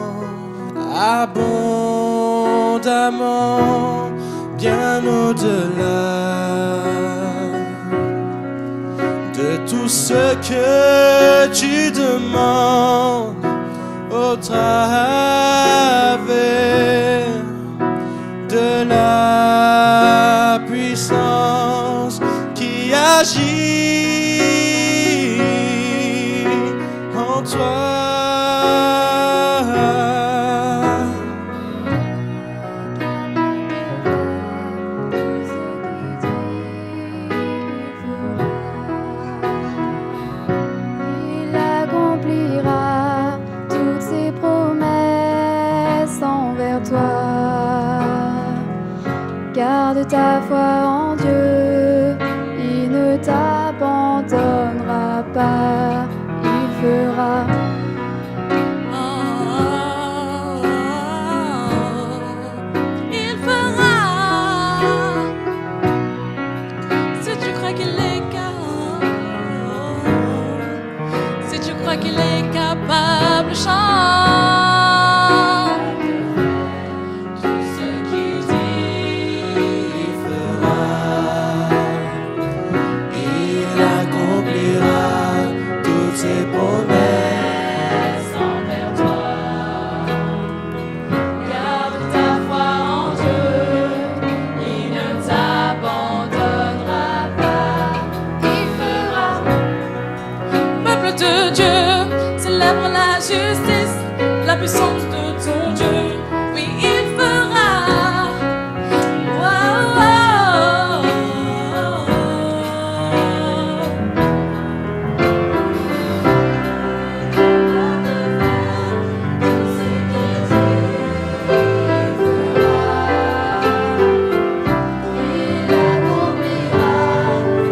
abondamment, bien au-delà de tout ce que tu demandes au travers de la puissance qui agit en toi. Il accomplira toutes ses promesses envers toi. Garde ta foi en Dieu pas, il fera. Il fera. Si tu crois qu'il est capable, si tu crois qu'il est capable, chante tout ce qu'il dit. Il fera, il accomplira toutes ses promesses envers toi. Garde ta foi en Dieu, il ne t'abandonnera pas. Il fera. Peuple de Dieu, célèbre la justice, la puissance de ton Dieu. Oui, il fera. Il accomplira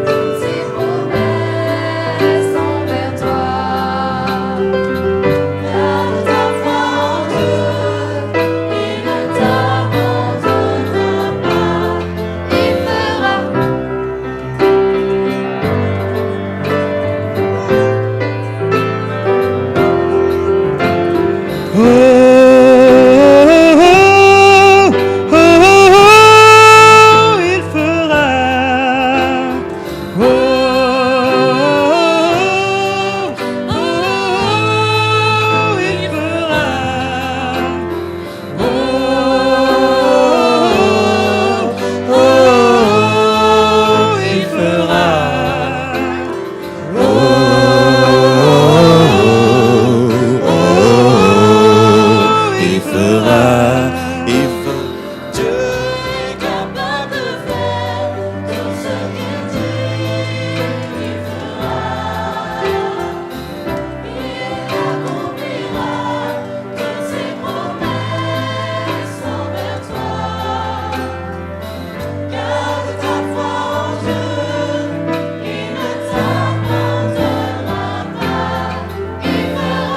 toutes ses promesses envers toi. Garde ta foi en Dieu, il ne t'abandonnera pas. Il fera. Oh, oh, oh, oh, il fera. Oh, oh, oh, il fera. Oh, oh, oh, il fera. Oh, il fera, il fera. Dieu est capable de faire tout ce qu'il dit. Il fera, il accomplira toutes ses promesses envers toi. Garde ta foi en Dieu, il ne t'abandonnera pas. Il fera.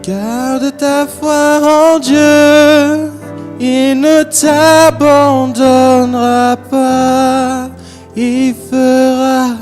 Garde ta foi en Dieu, il ne t'abandonnera pas, il fera.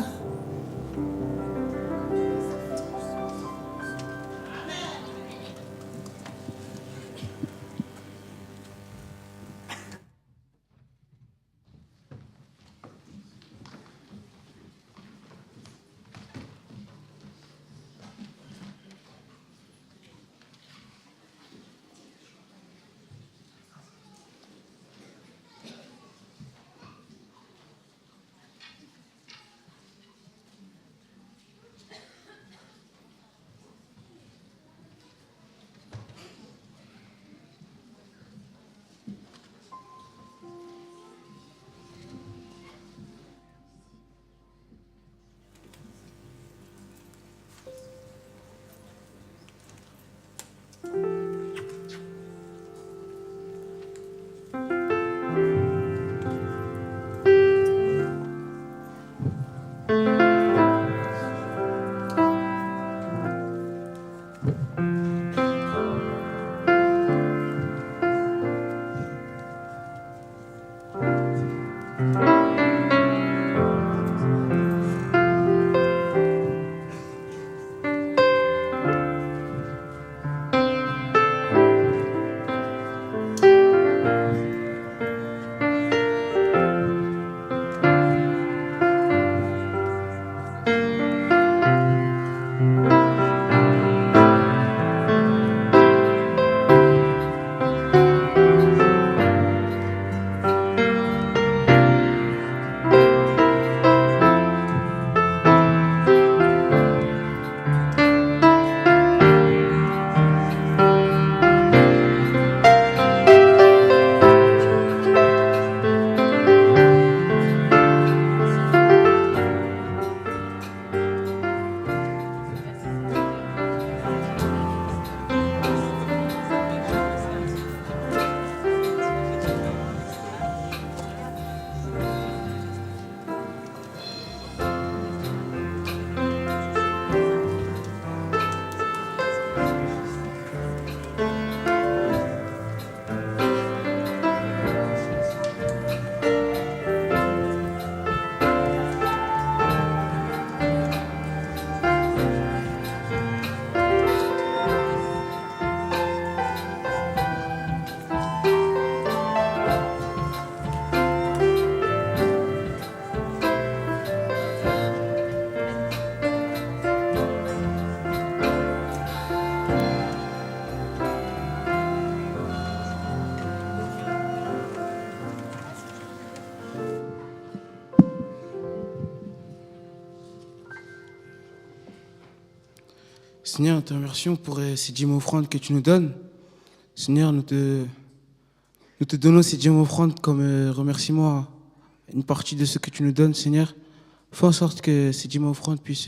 Seigneur, nous te remercions pour ces 10 offrandes que tu nous donnes. Seigneur, nous te donnons ces 10 offrandes comme remerciement à une partie de ce que tu nous donnes, Seigneur. Fais en sorte que ces 10 offrandes puissent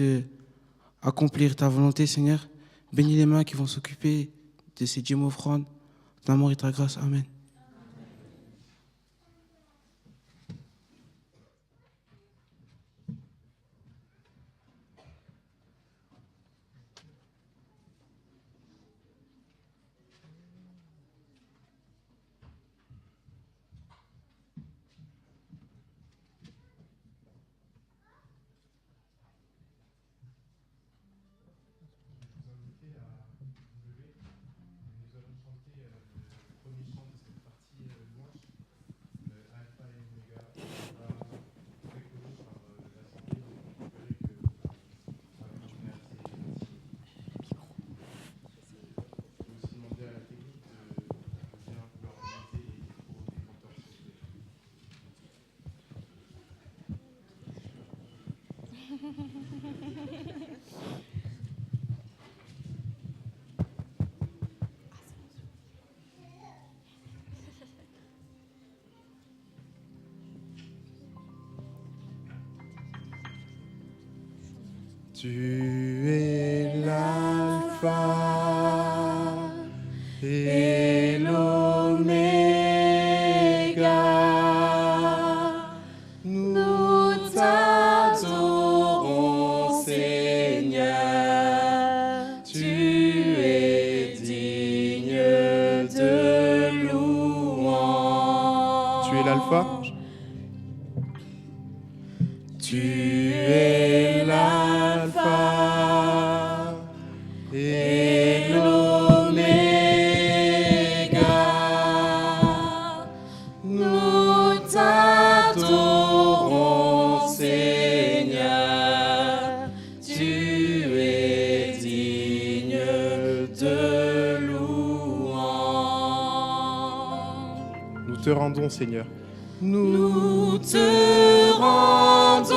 accomplir ta volonté, Seigneur. Bénis les mains qui vont s'occuper de ces 10 offrandes. Ton amour et ta grâce. Amen. Tu es l'alpha et l'oméga. Nous t'adorons, Seigneur. Tu es digne de louange. Tu es l'alpha. Tu es l'alpha et l'oméga. Nous t'adorons, Seigneur. Tu es digne de louange. Nous te rendons, Seigneur. Nous te rendons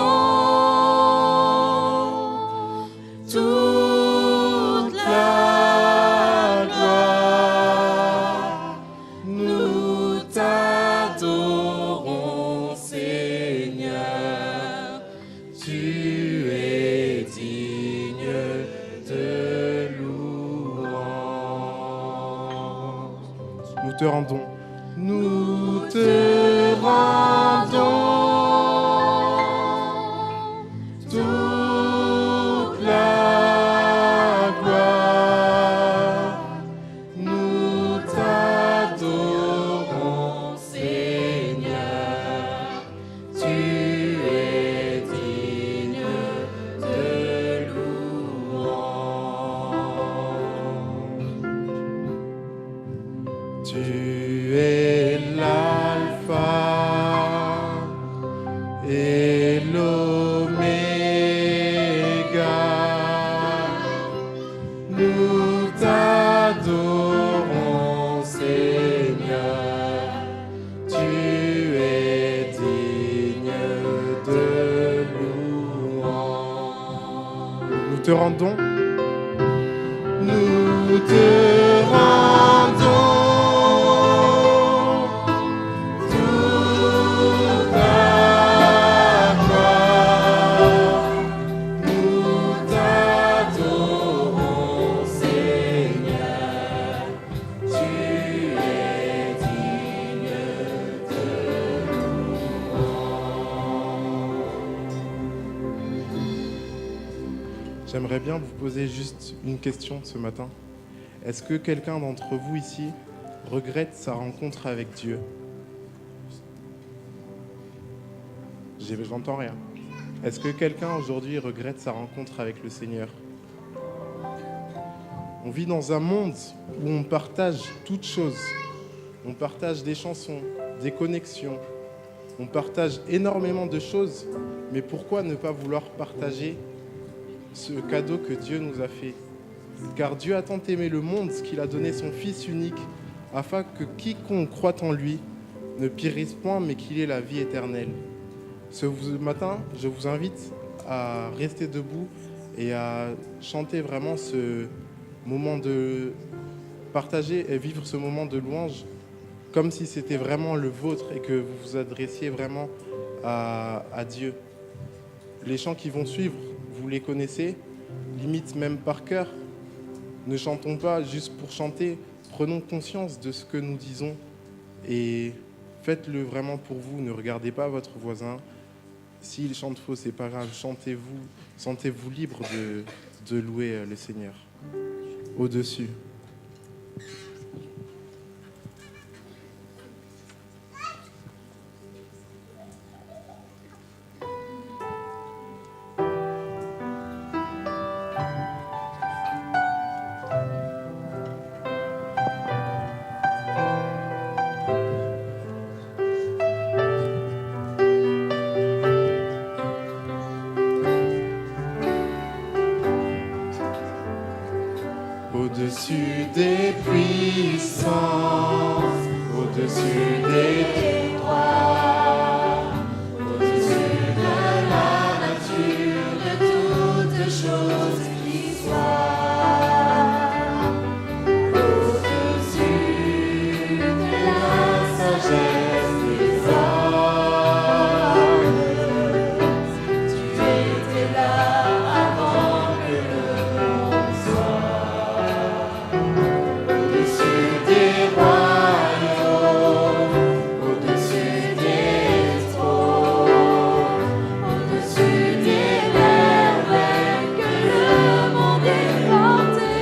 toute la gloire. Nous t'adorons, Seigneur. Tu es digne de louange. Nous te rendons. Nous te rendons toute la gloire. Nous t'adorons, Seigneur. Tu es digne de louange. Tu es l'alpha et l'oméga. Nous t'adorons, Seigneur. Tu es digne de louange. Nous te rendons. Nous te rendons toute la gloire. Nous t'adorons, Seigneur. Tu es digne de louange. J'aimerais bien vous poser juste une question ce matin. Est-ce que quelqu'un d'entre vous ici regrette sa rencontre avec Dieu? J'entends rien. Est-ce que quelqu'un aujourd'hui regrette sa rencontre avec le Seigneur? On vit dans un monde où on partage toutes choses. On partage des chansons, des connexions. On partage énormément de choses. Mais pourquoi ne pas vouloir partager ce cadeau que Dieu nous a fait? Car Dieu a tant aimé le monde qu'il a donné son Fils unique, afin que quiconque croit en lui ne périsse point, mais qu'il ait la vie éternelle. Ce matin, je vous invite à rester debout et à chanter vraiment ce moment de partager et vivre ce moment de louange comme si c'était vraiment le vôtre et que vous vous adressiez vraiment à Dieu. Les chants qui vont suivre, vous les connaissez, limite même par cœur. Ne chantons pas juste pour chanter, prenons conscience de ce que nous disons et faites-le vraiment pour vous. Ne regardez pas votre voisin. S'il chante faux, c'est pas grave. Chantez-vous, sentez-vous libre de louer le Seigneur. Au-dessus. Au-dessus des puissances, au-dessus des droits, au-dessus de la nature, de toutes choses qui soient, au-dessus de la sagesse des hommes. Tu étais là avant que le monde soit. Au-dessus des royaumes, au-dessus des trônes, au-dessus des merveilles que le monde est planté,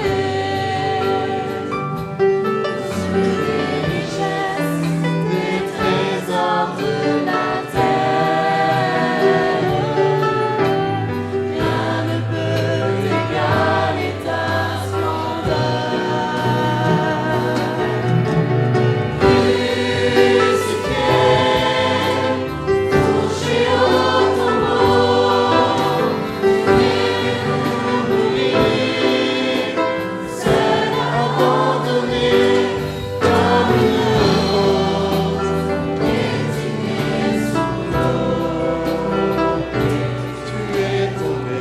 au-dessus des richesses, des trésors de la terre, rien ne peut égaler ta splendeur. Touché au tombeau, seul abandonné comme une rose, désignée sous l'eau, tu es tombé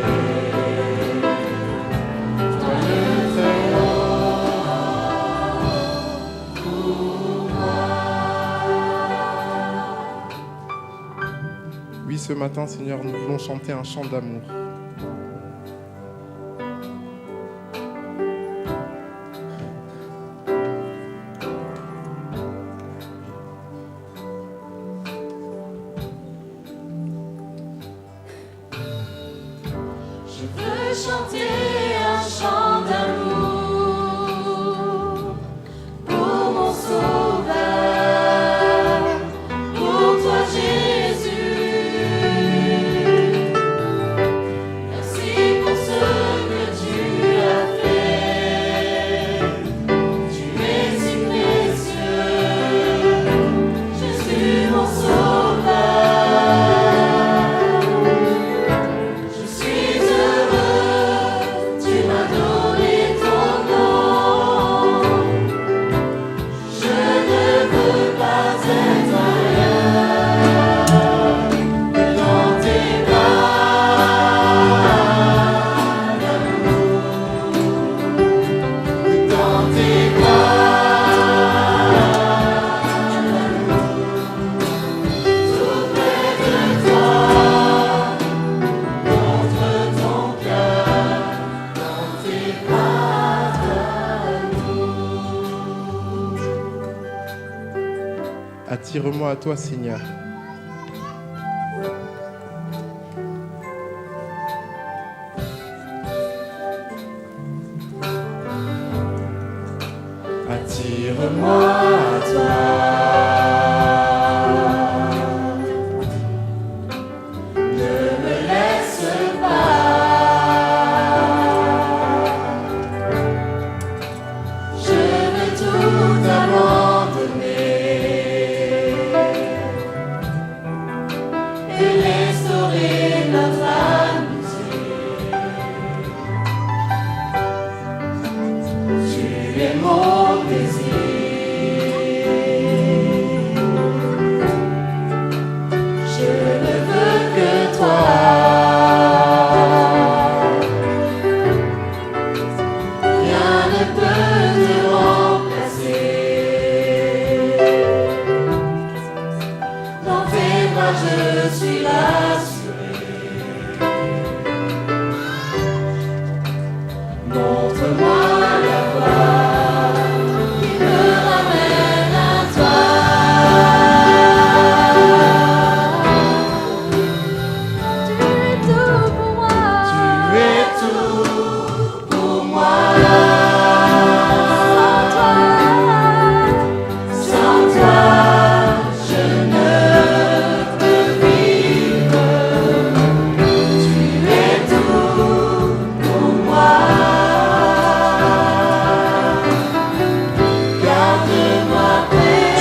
dans le Très-Haut pour moi. Oui, ce matin, Seigneur, nous voulons chanter un chant d'amour. Je veux chanter un chant d'amour pour mon Sauveur, pour toi Jésus. Merci pour ce que tu as fait. Tu es si précieux, Jésus mon Sauveur. Je suis heureux, tu m'as donné ton nom. Je ne veux pas être ailleurs que dans tes bras d'amour, que dans tes bras d'amour, tout près de toi, contre ton cœur, dans tes bras d'amour. Attire-moi à toi, Seigneur. Attire-moi à toi. Ne me laisse pas. Je veux tout abandonner.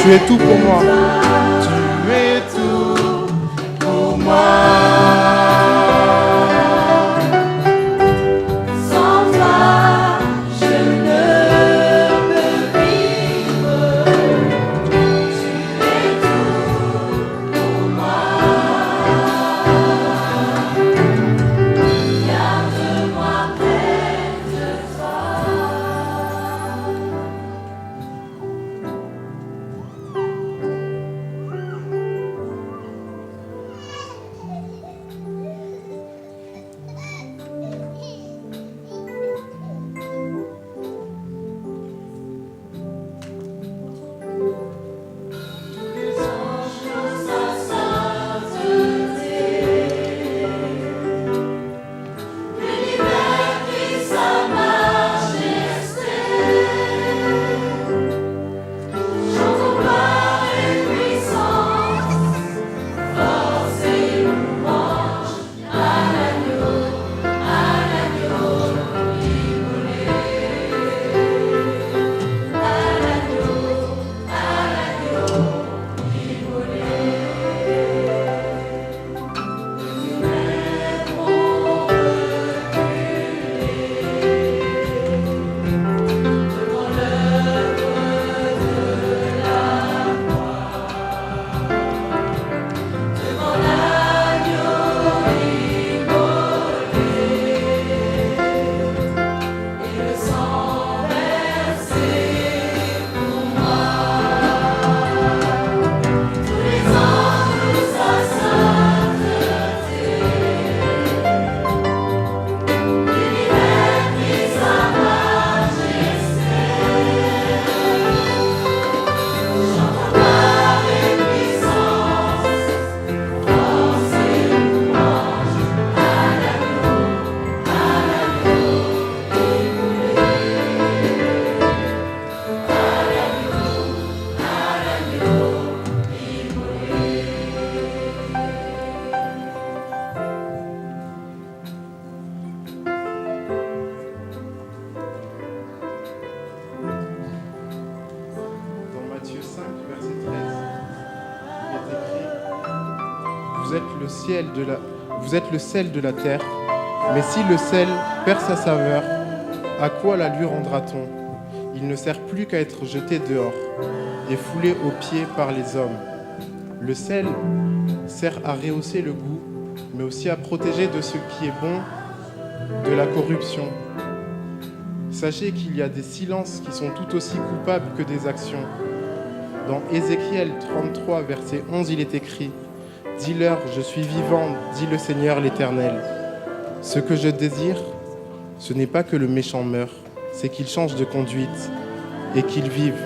Tu es tout pour moi. Tu es tout pour moi. Sans toi, je ne peux vivre. Tu es tout pour moi. Garde-moi près de toi. Dans Matthieu 5, verset 13, il est écrit: Vous êtes le sel de la terre, mais si le sel perd sa saveur, à quoi la lui rendra-t-on? Il ne sert plus qu'à être jeté dehors et foulé aux pieds par les hommes. Le sel sert à rehausser le goût, mais aussi à protéger de ce qui est bon de la corruption. Sachez qu'il y a des silences qui sont tout aussi coupables que des actions. Dans Ézéchiel 33, verset 11, il est écrit: Dis-leur, je suis vivant, dit le Seigneur l'Éternel. Ce que je désire, ce n'est pas que le méchant meure, c'est qu'il change de conduite et qu'il vive.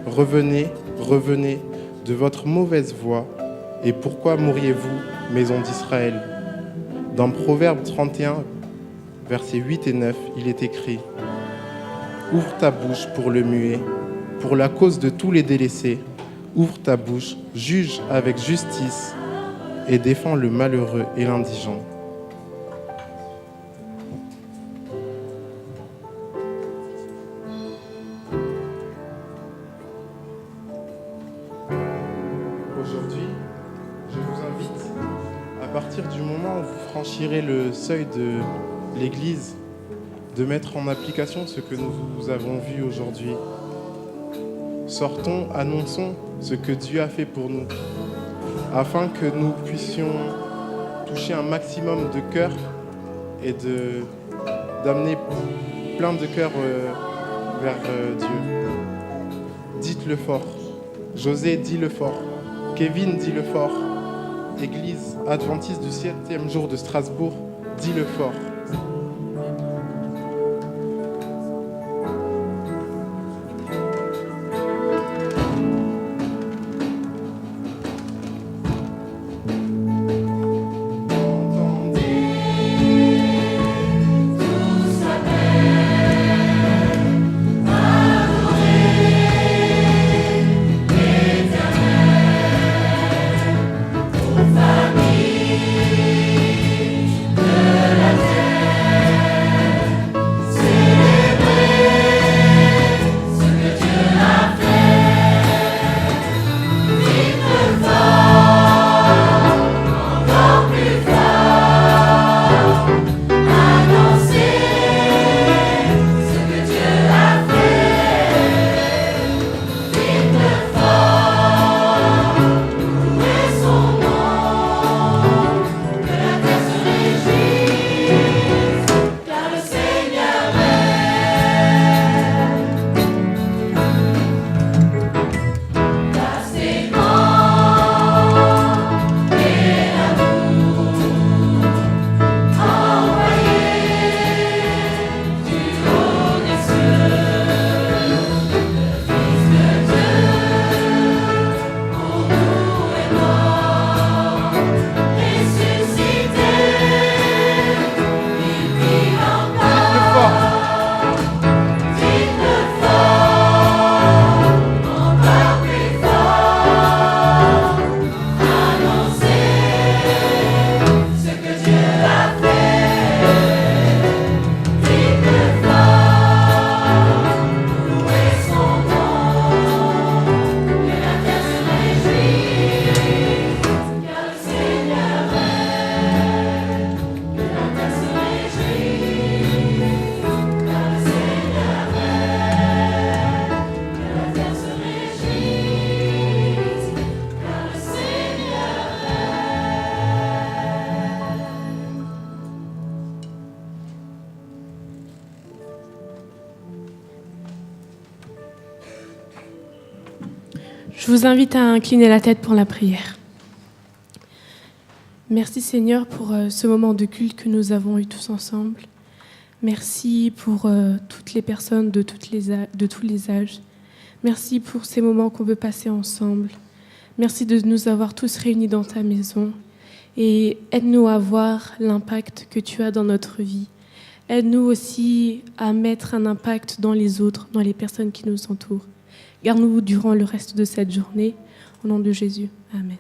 Revenez, revenez de votre mauvaise voie. Et pourquoi mourriez-vous, maison d'Israël? Dans Proverbe 31, versets 8 et 9, il est écrit: Ouvre ta bouche pour le muet, pour la cause de tous les délaissés. Ouvre ta bouche, juge avec justice et défends le malheureux et l'indigent. Aujourd'hui, je vous invite, à partir du moment où vous franchirez le seuil de l'Église, de mettre en application ce que nous avons vu aujourd'hui. Sortons, annonçons ce que Dieu a fait pour nous, afin que nous puissions toucher un maximum de cœurs et d'amener plein de cœurs vers Dieu. Dites-le fort. José, dis-le fort. Kevin, dis-le fort. Église adventiste du 7e jour de Strasbourg, dis-le fort. Famille de la terre. Je vous invite à incliner la tête pour la prière. Merci Seigneur pour ce moment de culte que nous avons eu tous ensemble. Merci pour toutes les personnes de tous les âges. Merci pour ces moments qu'on veut passer ensemble. Merci de nous avoir tous réunis dans ta maison. Et aide-nous à voir l'impact que tu as dans notre vie. Aide-nous aussi à mettre un impact dans les autres, dans les personnes qui nous entourent. Garde-nous durant le reste de cette journée. Au nom de Jésus. Amen.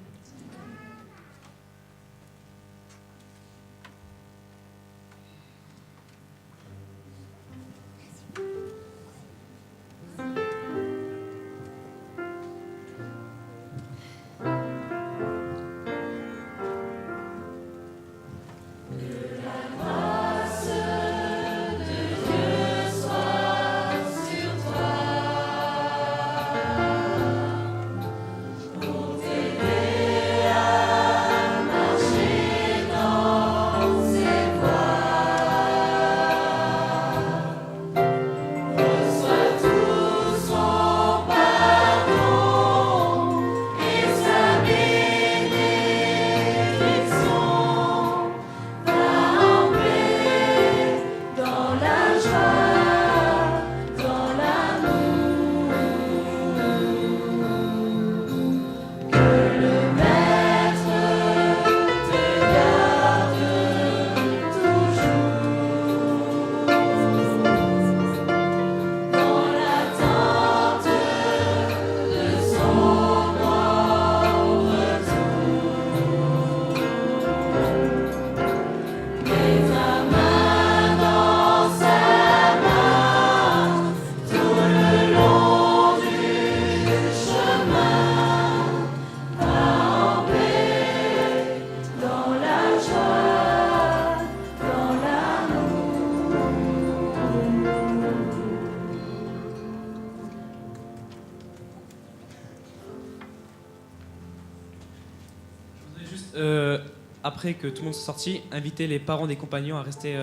Après que tout le monde soit sorti, inviter les parents des compagnons à rester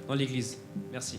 dans l'église. Merci.